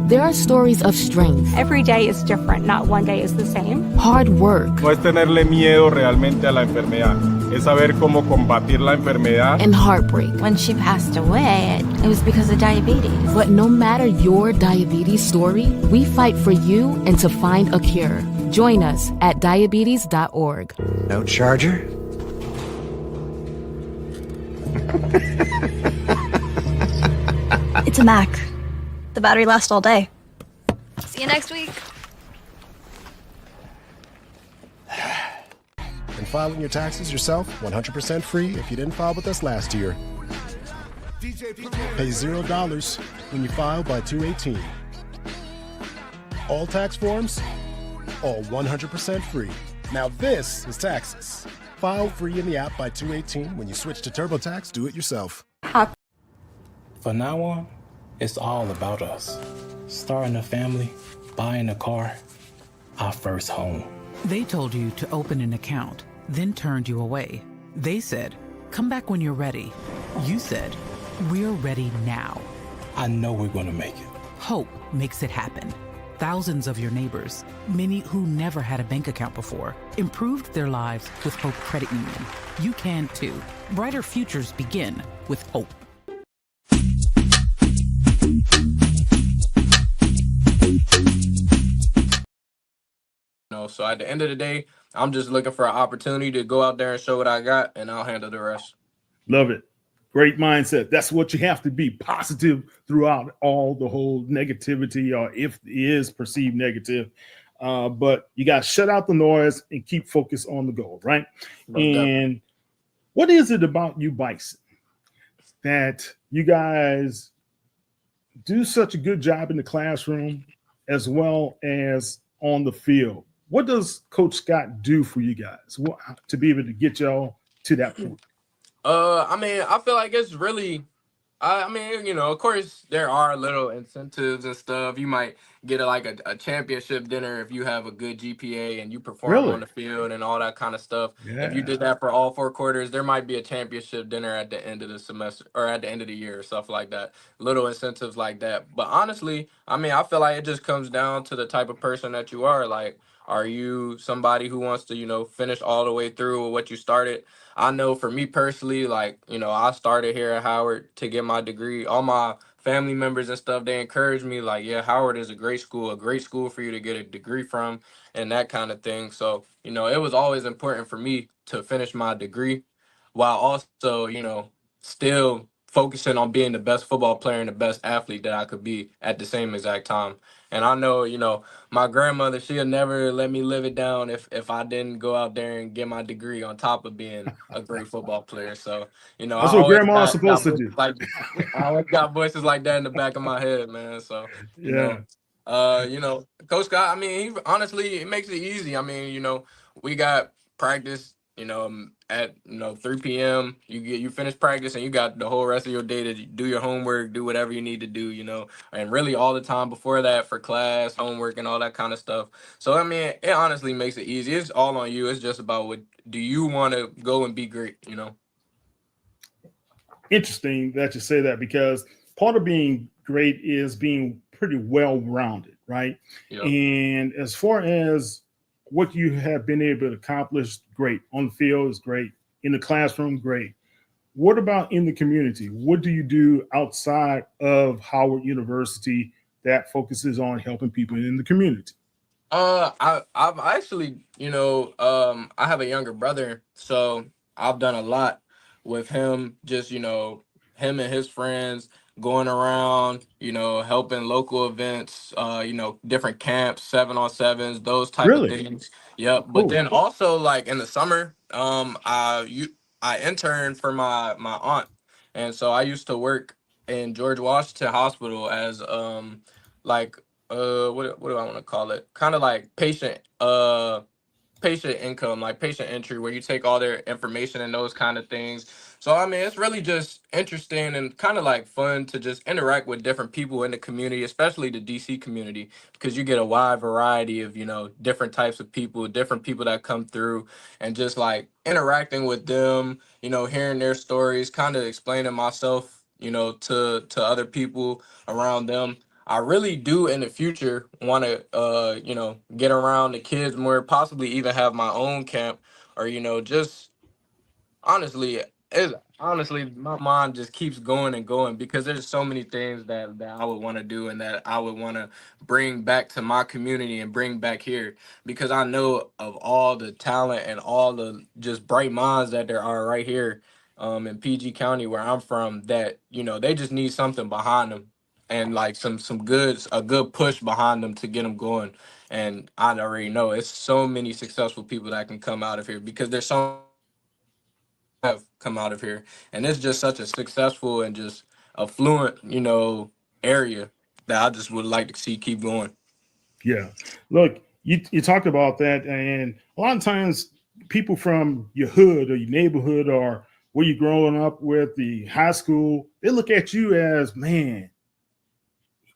There are stories of strength. Every day is different, not one day is the same. Hard work. No es tenerle miedo realmente a la enfermedad, es saber cómo combatir la enfermedad. And heartbreak. When she passed away, it was because of diabetes. But no matter your diabetes story, we fight for you and to find a cure. Join us at diabetes.org. No charger? It's a Mac. The battery lasts all day. See you next week. And filing your taxes yourself 100% free if you didn't file with us last year. Pay $0 when you file by 2/18. All tax forms, all 100% free. Now this is Taxes. File free in the app by 2/18 when you switch to TurboTax Do It Yourself. From now on, it's all about us. Starting a family, buying a car, our first home. They told you to open an account, then turned you away. They said, come back when you're ready. You said, we're ready now. I know we're going to make it. Hope makes it happen. Thousands of your neighbors, many who never had a bank account before, improved their lives with Hope Credit Union. You can too. Brighter futures begin with hope. So at the end of the day, I'm just looking for an opportunity to go out there and show what I got, and I'll handle the rest. Love it. Great mindset. That's what you have to be, positive throughout all the whole negativity, or if it is perceived negative. But you got to shut out the noise and keep focused on the goal, right? And what is it about you, Bison, that you guys do such a good job in the classroom as well as on the field? What does Coach Scott do for you guys to be able to get y'all to that point? I mean, I feel like it's really, of course there are little incentives and stuff. You might get a championship dinner if you have a good GPA and you perform on the field and all that kind of stuff. Yeah. If you did that for all 4 quarters, there might be a championship dinner at the end of the semester or at the end of the year or stuff like that. Little incentives like that. But honestly, I mean, I feel like it just comes down to the type of person that you are. Like, are you somebody who wants to, finish all the way through with what you started? I know for me personally, I started here at Howard to get my degree. All my family members and stuff, they encouraged me, yeah, Howard is a great school for you to get a degree from and that kind of thing. So, it was always important for me to finish my degree while also, still focusing on being the best football player and the best athlete that I could be at the same exact time. And I know, my grandmother, she'll never let me live it down if I didn't go out there and get my degree on top of being a great football player. So, that's what grandma's supposed to do. I always got voices like that in the back of my head, man. So, Coach Scott, I mean, honestly, it makes it easy. I mean, we got practice at 3 p.m. You finish practice and you got the whole rest of your day to do your homework, do whatever you need to do, and really all the time before that for class, homework, and all that kind of stuff. So I mean, it honestly makes it easy. It's all on you. It's just about what do you want to go and be great. Interesting that you say that, because part of being great is being pretty well rounded, right? Yep. And as far as what you have been able to accomplish, great. On the field is great. In the classroom, great. What about in the community? What do you do outside of Howard University that focuses on helping people in the community? I've actually, I have a younger brother, so I've done a lot with him. Just him and his friends going around, helping local events, different camps, 7-on-7s, those type of Really? things. Yep. But Cool. then also like in the summer, I interned for my aunt, and so I used to work in George Washington Hospital as like what do I want to call it? Kind of like patient income, like patient entry, where you take all their information and those kind of things. So I mean, it's really just interesting and kind of like fun to just interact with different people in the community, especially the DC community, because you get a wide variety of different types of people, different people that come through, and just like interacting with them, hearing their stories, kind of explaining myself, to other people around them. I really do in the future want to, get around the kids more, possibly even have my own camp, or just honestly, honestly my mind just keeps going and going because there's so many things that I would want to do and that I would want to bring back to my community and bring back here, because I know of all the talent and all the just bright minds that there are right here in PG County where I'm from, that they just need something behind them, and like a good push behind them to get them going. And I already know it's so many successful people that can come out of here because there's so have come out of here, and it's just such a successful and just affluent area that I just would like to see keep going. Yeah. Look, you talked about that, and a lot of times people from your hood or your neighborhood or where you're growing up with, the high school, they look at you as, man,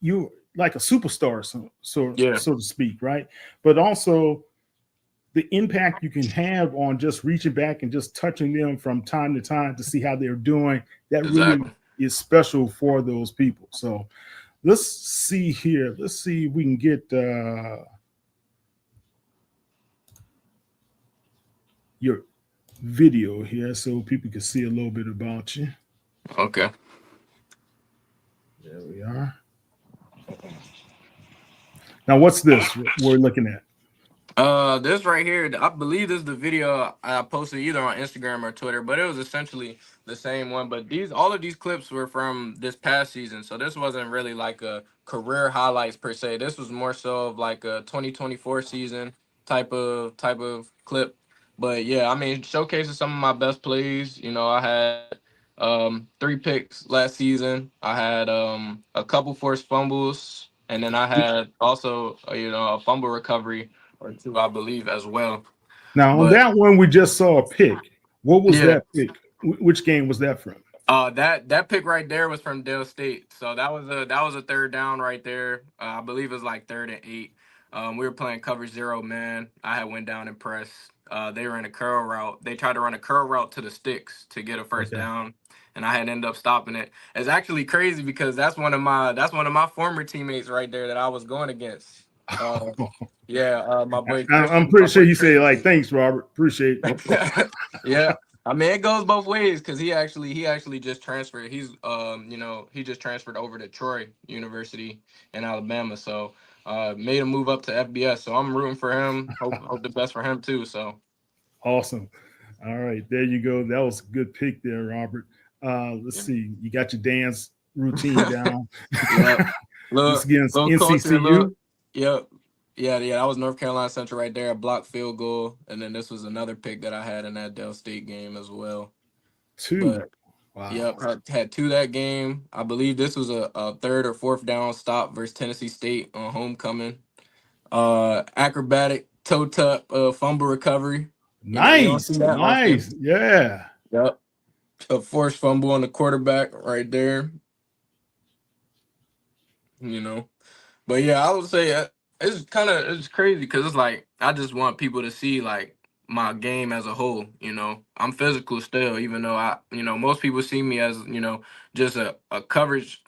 you like a superstar, so to speak, right? But also the impact you can have on just reaching back and just touching them from time to time to see how they're doing, that really is special for those people. So let's see here. Let's see if we can get your video here so people can see a little bit about you. Okay. There we are. Now, what's this we're looking at? This right here, I believe this is the video I posted either on Instagram or Twitter, but it was essentially the same one. But all of these clips were from this past season, so this wasn't really like a career highlights per se. This was more so of like a 2024 season type of clip. But yeah, I mean, showcases some of my best plays. I had 3 picks last season. I had a couple forced fumbles, and then I had also a fumble recovery or 2, I believe, as well. Now, on that one, we just saw a pick. What was that pick? Which game was that from? That pick right there was from Dale State. So that was a 3rd down right there. I believe it was like 3rd and 8. We were playing cover 0 man. I had went down and pressed. They ran a curl route. They tried to run a curl route to the sticks to get a first down, and I had ended up stopping it. It's actually crazy because that's one of my former teammates right there that I was going against. My boy. I'm pretty sure he said like, "Thanks, Robert. Appreciate it." Yeah. I mean, it goes both ways because he actually just transferred. He's he just transferred over to Troy University in Alabama. So made a move up to FBS. So I'm rooting for him. Hope the best for him too. So awesome. All right, there you go. That was a good pick there, Robert. Let's see. You got your dance routine down. Look, against NCCU. Yep. Yeah, that was North Carolina Central right there, a blocked field goal. And then this was another pick that I had in that Dell State game as well. 2. But, wow. Yep, I had 2 that game. I believe this was a 3rd or 4th down stop versus Tennessee State on homecoming. Acrobatic toe tap fumble recovery. You don't see that often. Nice. Yeah. Yep. A forced fumble on the quarterback right there. But yeah, I would say it's crazy because it's like I just want people to see like my game as a whole. I'm physical still, even though most people see me as just a coverage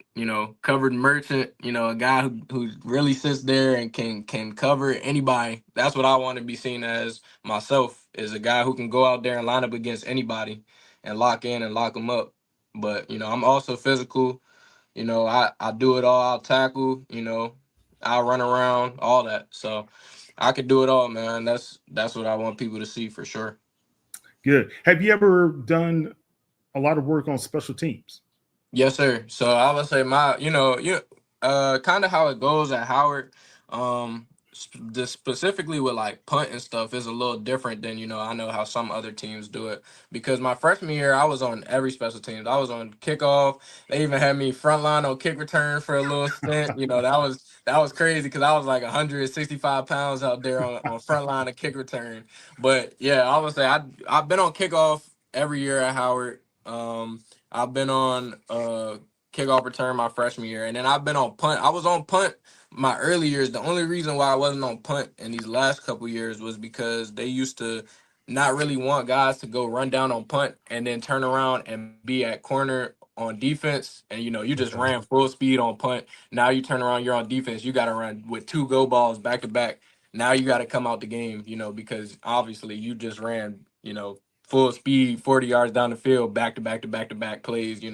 covered merchant. A guy who really sits there and can cover anybody. That's what I want to be seen as myself, is a guy who can go out there and line up against anybody and lock in and lock them up. But I'm also physical. I do it all. I'll tackle, I'll run around, all that. So I could do it all, man. That's what I want people to see for sure. Good. Have you ever done a lot of work on special teams? Yes, sir. So I would say kind of how it goes at Howard. Just specifically with like punt and stuff is a little different than I know how some other teams do it, because my freshman year I was on every special teams. I was on kickoff. They even had me front line on kick return for a little stint. That was crazy because I was like 165 pounds out there on front line of kick return. But yeah, I would say I've been on kickoff every year at Howard. I've been on kickoff return my freshman year, and then I've been on punt. I was on punt my early years. The only reason why I wasn't on punt in these last couple years was because they used to not really want guys to go run down on punt and then turn around and be at corner on defense. And you just ran full speed on punt. Now you turn around, you're on defense. You got to run with 2 go balls back to back. Now you got to come out the game, because obviously you just ran, full speed, 40 yards down the field, back to back to back to back plays,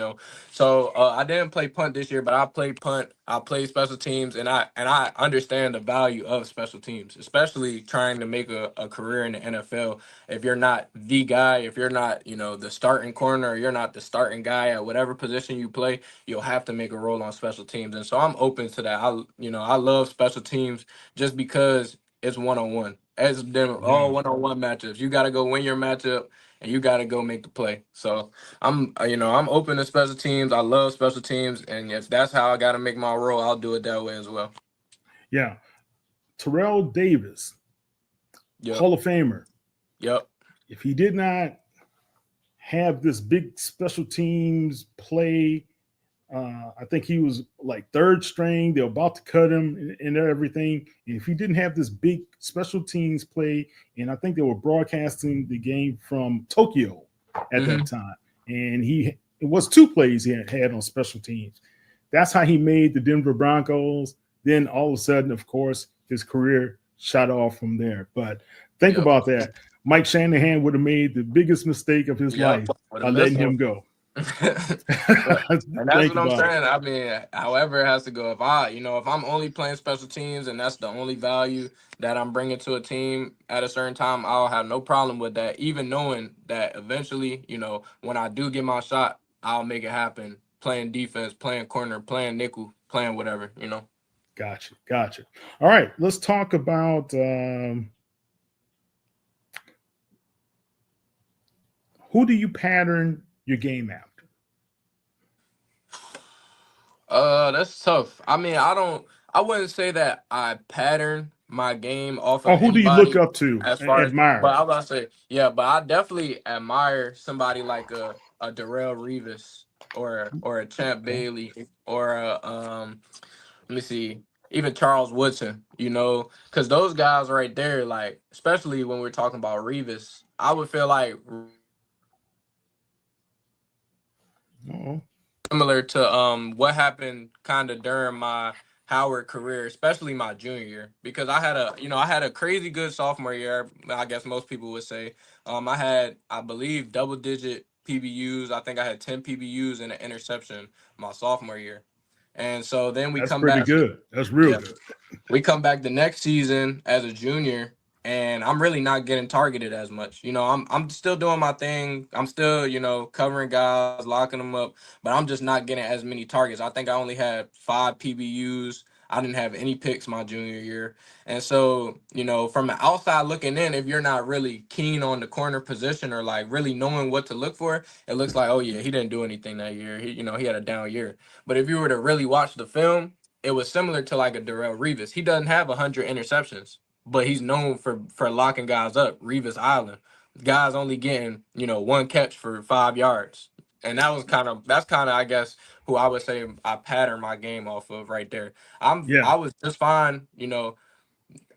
So I didn't play punt this year, but I played punt. I played special teams, and I understand the value of special teams, especially trying to make a career in the NFL. If you're not the guy, if you're not, the starting corner, or you're not the starting guy at whatever position you play, you'll have to make a role on special teams. And so I'm open to that. I love special teams just because it's one-on-one. As them all one-on-one matchups. You got to go win your matchup, and you got to go make the play. So I'm open to special teams. I love special teams, and if that's how I got to make my role, I'll do it that way as well. Yeah. Terrell Davis, Hall of Famer. Yep. If he did not have this big special teams play, I think he was like 3rd string. They're about to cut him and everything. And if he didn't have this big special teams play, and I think they were broadcasting the game from Tokyo at that time, and it was 2 plays he had on special teams. That's how he made the Denver Broncos. Then all of a sudden, of course, his career shot off from there. But think about that. Mike Shanahan would have made the biggest mistake of his life by letting him go. And that's what I'm saying. I mean, however it has to go. If I'm only playing special teams and that's the only value that I'm bringing to a team at a certain time, I'll have no problem with that. Even knowing that eventually, when I do get my shot, I'll make it happen. Playing defense, playing corner, playing nickel, playing whatever. Gotcha. All right, let's talk about who do you pattern your game after? That's tough. I mean, I wouldn't say that I pattern my game off of who do you look up to as far admire? But I was about to say, yeah, but I definitely admire somebody like a Darrell Revis or a Champ Bailey or let me see, even Charles Woodson, because those guys right there, like, especially when we're talking about Revis, I would feel like similar to what happened kind of during my Howard career, especially my junior year, because I had a crazy good sophomore year. I guess most people would say I had, I believe, double-digit PBUs. I think I had 10 PBUs and an interception my sophomore year. And so then we come back. That's pretty good. That's real good. We come back the next season as a junior, and I'm really not getting targeted as much. I'm still doing my thing. I'm still, covering guys, locking them up, but I'm just not getting as many targets. I think I only had 5 PBUs. I didn't have any picks my junior year. And so, from the outside looking in, if you're not really keen on the corner position or like really knowing what to look for, it looks like, oh yeah, he didn't do anything that year. He had a down year. But if you were to really watch the film, it was similar to like a Darrell Revis. He doesn't have 100 interceptions, but he's known for locking guys up, Revis Island. guys only getting, one catch for 5 yards. And that's kind of, I guess, who I would say I pattern my game off of right there. I was just fine,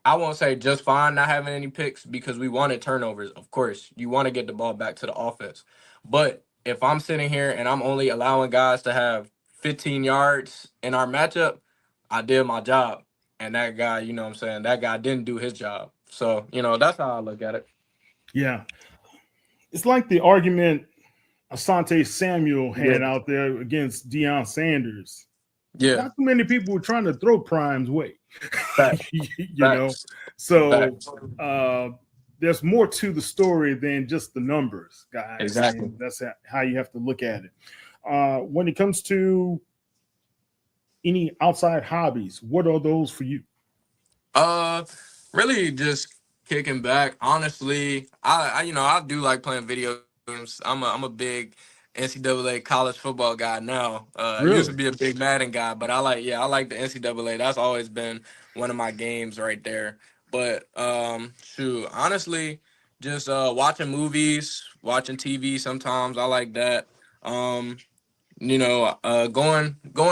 I won't say just fine not having any picks because we wanted turnovers. Of course, you want to get the ball back to the offense. But if I'm sitting here and I'm only allowing guys to have 15 yards in our matchup, I did my job. And that guy, you know what I'm saying, that guy didn't do his job. So, that's how I look at it. Yeah. It's like the argument Asante Samuel had Yeah. out there against Deion Sanders. Yeah. Not too many people were trying to throw Prime's way. Facts. know. So Facts. There's more to the story than just the numbers, guys. Exactly. And that's how you have to look at it. When it comes to any outside hobbies, what are those for you? Really just kicking back. Honestly, I do like playing video games. I'm a big NCAA college football guy now. I used to be a big Madden guy, but I like the NCAA. That's always been one of my games right there. But honestly, just watching movies, watching TV sometimes. I like that. Going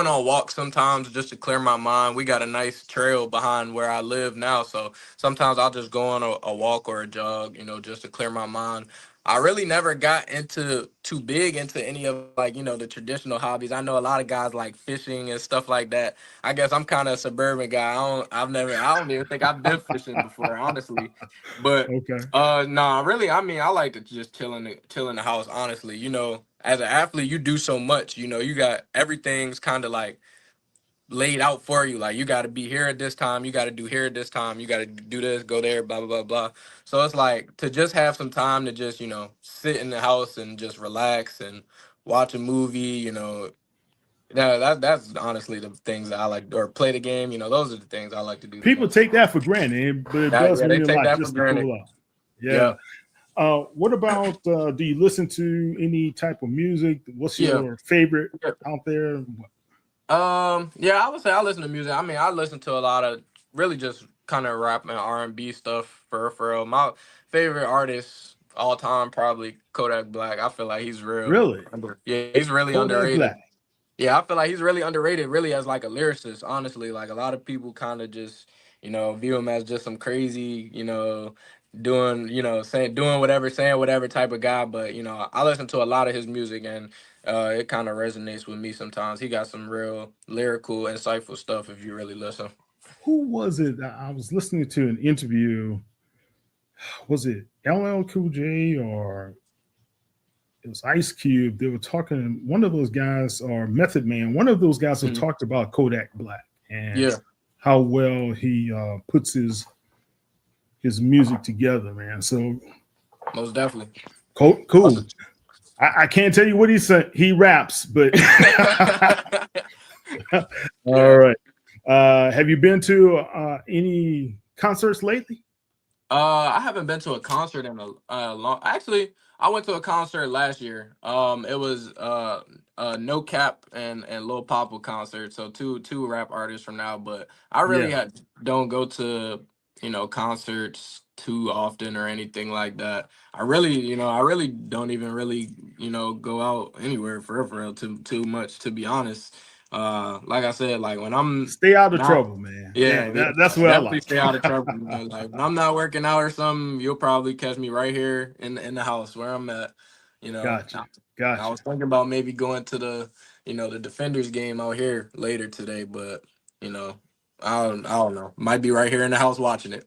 on walks sometimes just to clear my mind. We got a nice trail behind where I live now, so sometimes I'll just go on a walk or a jog, just to clear my mind. I really never got too big into any of the traditional hobbies. I know a lot of guys like fishing and stuff like that. I guess I'm kind of a suburban guy. I don't even think I've been fishing before, honestly. But really, I like to just chill in the house, honestly. As an athlete, you do so much. You got everything's kind of like laid out for you. Like you got to be here at this time, you got to do here at this time, you got to do this, go there, blah blah blah blah. So it's like to just have some time to just sit in the house and just relax and watch a movie. That's honestly the things that I like, or play the game. Those are the things I like to do. People take that for granted, but it does mean a lot just to cool out. Yeah. What about do you listen to any type of music? What's your favorite out there? I would say I listen to music. I mean, I listen to a lot of really just kind of rap and R&B stuff for real. My favorite artist all time probably Kodak Black. I feel like he's real. Yeah, he's really Kodak underrated. Black. Yeah, I feel like he's really underrated, really, as like a lyricist, honestly. Like a lot of people kind of just, view him as just some crazy, doing, doing whatever, saying whatever type of guy. But, I listen to a lot of his music and it kind of resonates with me sometimes. He got some real lyrical, insightful stuff if you really listen. Who was it? I was listening to an interview. Was it LL Cool J or it was Ice Cube? They were talking, one of those guys, or Method Man, one of those guys who talked about Kodak Black and how well he puts his music together, man. So most definitely. Cool. I can't tell you what he said. He raps, but all right. Have you been to any concerts lately? I haven't been to a concert in a long. Actually, I went to a concert last year. It was No Cap and Lil Papa concert. So two rap artists from now. But I really don't go to concerts too often or anything like that. I really don't even really go out anywhere for real too much, to be honest. Like I said, like when I'm stay out of trouble, man. That's what I like. Stay out of trouble. Like when I'm not working out or something, you'll probably catch me right here in the house where I'm at. Gotcha. I was thinking about maybe going to the the Defenders game out here later today, but I don't know. Might be right here in the house watching it.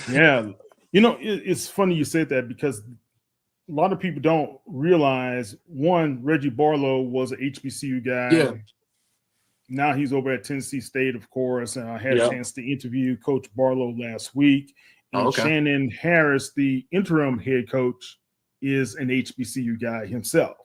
Yeah. It's funny you said that because a lot of people don't realize, one, Reggie Barlow was an HBCU guy. Yeah. Now he's over at Tennessee State, of course. And I had a chance to interview Coach Barlow last week. And Shannon Harris, the interim head coach, is an HBCU guy himself.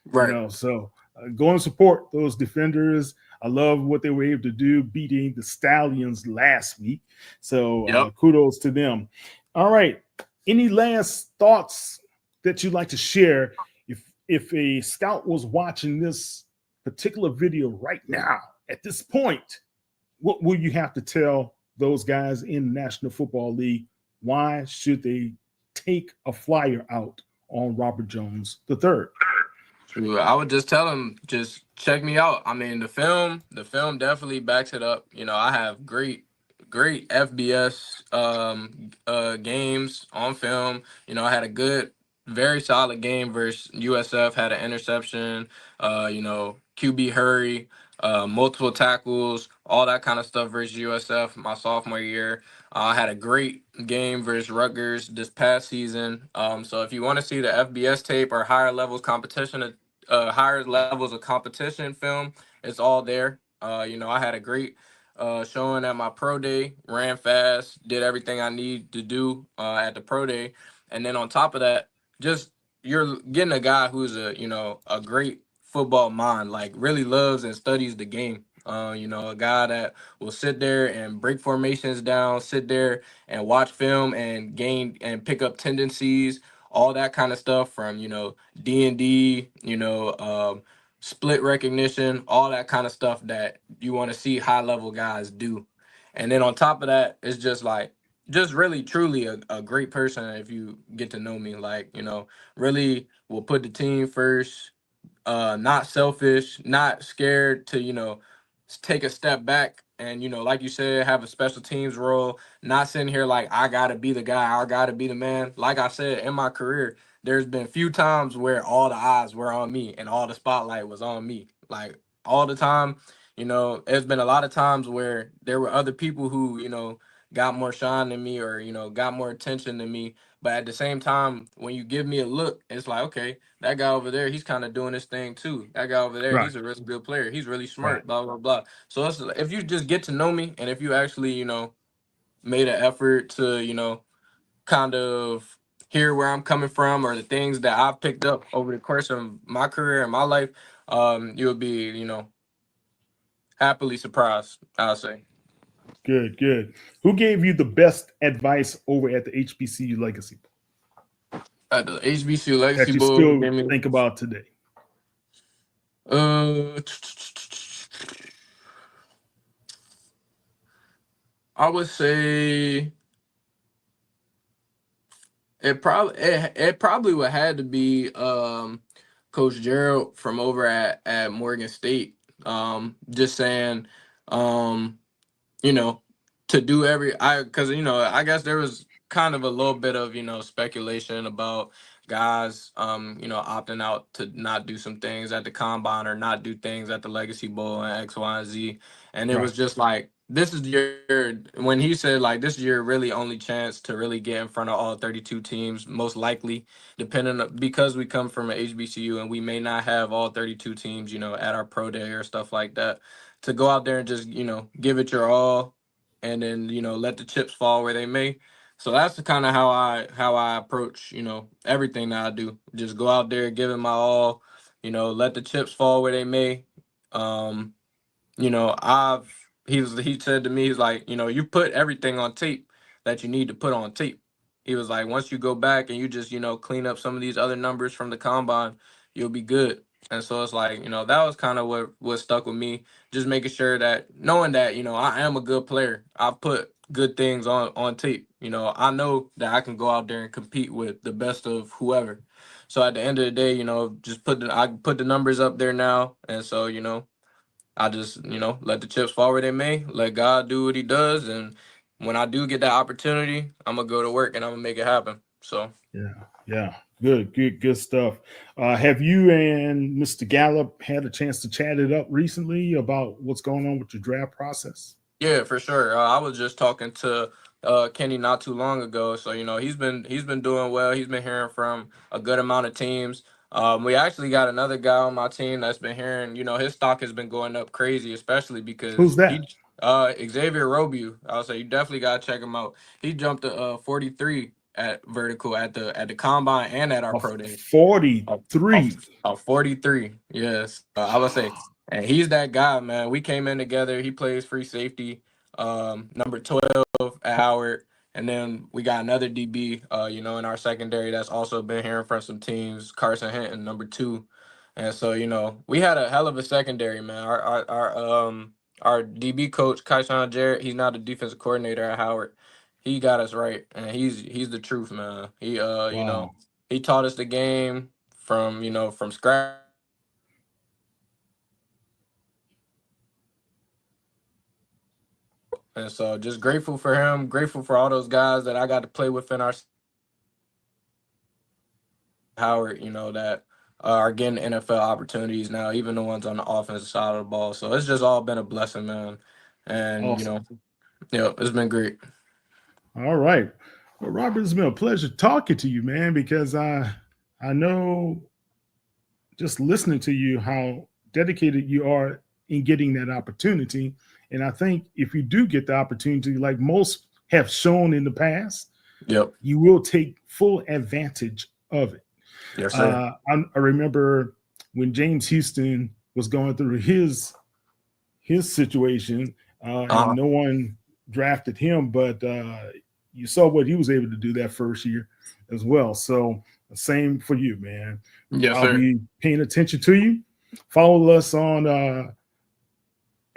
Right. So go and support those Defenders. I love what they were able to do, beating the Stallions last week. So kudos to them. All right. Any last thoughts that you'd like to share? If a scout was watching this particular video right now, at this point, what will you have to tell those guys in the National Football League? Why should they take a flyer out on Robert Jones III? I would just tell him, just check me out. I mean, the film definitely backs it up. I have great FBS games on film. I had a good, very solid game versus USF. Had an interception. QB hurry, multiple tackles, all that kind of stuff versus USF my sophomore year. I had a great game versus Rutgers this past season. So if you want to see the FBS tape or higher levels of competition film, it's all there. I had a great showing at my pro day, ran fast, did everything I need to do at the pro day, and then on top of that, just you're getting a guy who's a great football mind, like really loves and studies the game. A guy that will sit there and break formations down, sit there and watch film and gain and pick up tendencies, all that kind of stuff from D&D, split recognition, all that kind of stuff that you want to see high level guys do. And then on top of that, it's just really truly a great person if you get to know me. Really will put the team first, not selfish, not scared to, take a step back and, like you said, have a special teams role, not sitting here like I gotta be the guy, I gotta be the man. Like I said, in my career, there's been few times where all the eyes were on me and all the spotlight was on me. Like all the time, there's been a lot of times where there were other people who, got more shine than me or, got more attention than me. But at the same time, when you give me a look, it's like, okay, that guy over there, he's kind of doing his thing too. That guy over there, Right. he's a really good player. He's really smart, Right. blah, blah, blah. So if you just get to know me and if you actually, made an effort to, kind of hear where I'm coming from or the things that I've picked up over the course of my career and my life, you'll be, happily surprised, I'll say. Good. Who gave you the best advice over at the HBCU Legacy At the HBCU that Legacy you Bowl, still think about today? I would say it probably would had to be Coach Gerald from over at Morgan State. Just saying, you know, to do because I guess there was kind of a little bit of speculation about guys opting out to not do some things at the combine or not do things at the Legacy Bowl and X, Y, and Z, and it was Right. just like this is when he said like this is your really only chance to really get in front of all 32 teams, most likely, because we come from an HBCU and we may not have all 32 teams at our pro day or stuff like that, to go out there and just give it your all and then let the chips fall where they may. So that's the kind of how I approach everything that I do. Just go out there, give it my all, let the chips fall where they may. um he said to me, he's like, you put everything on tape that you need to put on tape. He was like, once you go back and you just clean up some of these other numbers from the combine, you'll be good. And so it's like, that was kind of what stuck with me, just making sure that knowing that I am a good player. I put good things on tape. I know that I can go out there and compete with the best of whoever. So at the end of the day, just I put the numbers up there now, and so I just, let the chips fall where they may, let God do what he does. And when I do get that opportunity, I'm going to go to work and I'm going to make it happen. So, Yeah. Good stuff. Have you and Mr. Gallup had a chance to chat it up recently about what's going on with your draft process? yeah, for sure. I was just talking to Kenny not too long ago. So, he's been doing well. He's been hearing from a good amount of teams. We actually got another guy on my team that's been hearing, his stock has been going up crazy, especially because Who's that? Xavier Robu. I'll say you definitely gotta check him out. He jumped to 43 at vertical at the combine and at our pro day. 43. 43. Yes, I would say, and he's that guy, man. We came in together. He plays free safety, number 12 at Howard. And then we got another DB, in our secondary that's also been hearing from some teams, Carson Hinton, number 2. And so, we had a hell of a secondary, man. Our DB coach, Kaishan Jarrett, he's now the defensive coordinator at Howard. he got us right, and he's the truth, man. He you know, he taught us the game from from scratch. And so just grateful for him, grateful for all those guys that I got to play with in our Howard, that are getting NFL opportunities now, even the ones on the offensive side of the ball. So it's just all been a blessing, man. And Awesome. it's been great. All right. Well, Robert, it's been a pleasure talking to you, man, because I know just listening to you how dedicated you are in getting that opportunity. And I think if you do get the opportunity, like most have shown in the past, you will take full advantage of it. Yes, sir. I remember when James Houston was going through his situation, and no one drafted him, but you saw what he was able to do that first year as well. So the same for you, man. Yes, I'll sir. be paying attention to you. Follow us on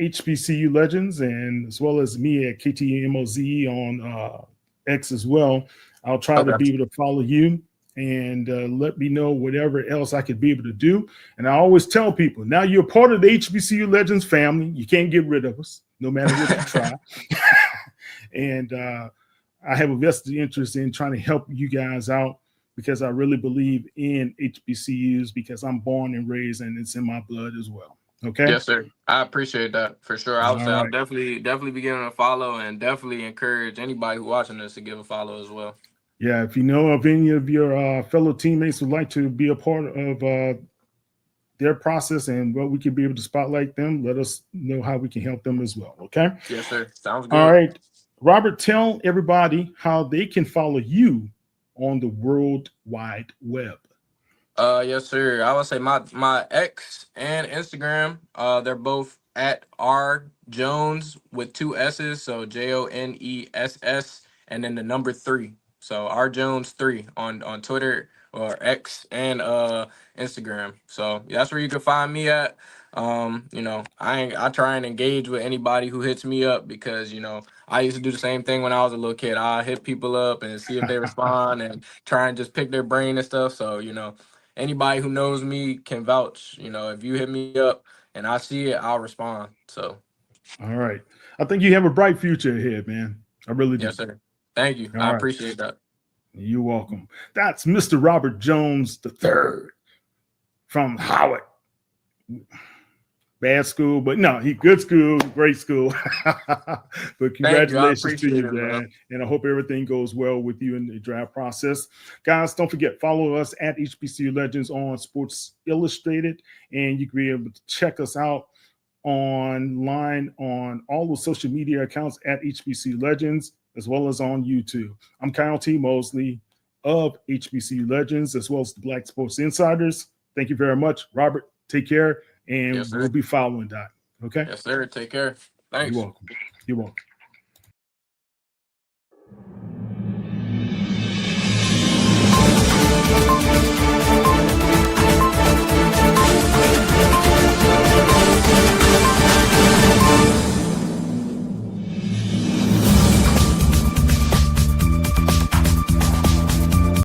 HBCU Legends, and as well as me at KTMOZ on X as well. I'll try to be able to follow you and let me know whatever else I could be able to do. And I always tell people, now you're part of the HBCU Legends family. You can't get rid of us, no matter what you try. And I have a vested interest in trying to help you guys out because I really believe in HBCUs because I'm born and raised and it's in my blood as well. Okay. Yes, sir. I appreciate that for sure. I would say I'll right. definitely be giving a follow, and definitely encourage anybody who watching this to give a follow as well. Yeah, if you know of any of your fellow teammates who'd like to be a part of their process and what we could be able to spotlight them, let us know how we can help them as well. Okay. Yes, sir. Sounds good. All right. Robert, tell everybody how they can follow you on the World Wide Web. Yes, sir. I would say my X and Instagram, they're both at R Jones with 2 S's, so JONESS, and then the number 3. So R Jones 3 on Twitter or X and Instagram. So that's where you can find me at. I try and engage with anybody who hits me up because I used to do the same thing when I was a little kid. I hit people up and see if they respond and try and just pick their brain and stuff. So anybody who knows me can vouch. If you hit me up and I see it, I'll respond. So all right. I think you have a bright future ahead, man. I really do. Yes, sir. Thank you. All I right. appreciate that. You're welcome. That's Mr. Robert Jones III from Howard. Bad school, but no, he good school, great school. But congratulations to you, man. And I hope everything goes well with you in the draft process. Guys, don't forget, follow us at HBCU Legends on Sports Illustrated, and you can be able to check us out online on all the social media accounts at HBCU Legends, as well as on YouTube. I'm Kyle T. Mosley of HBCU Legends, as well as the Black Sports Insiders. Thank you very much, Robert. Take care. And Yes, sir. we'll be following that. Okay. Yes, sir. Take care. Thanks. You're welcome. You're welcome.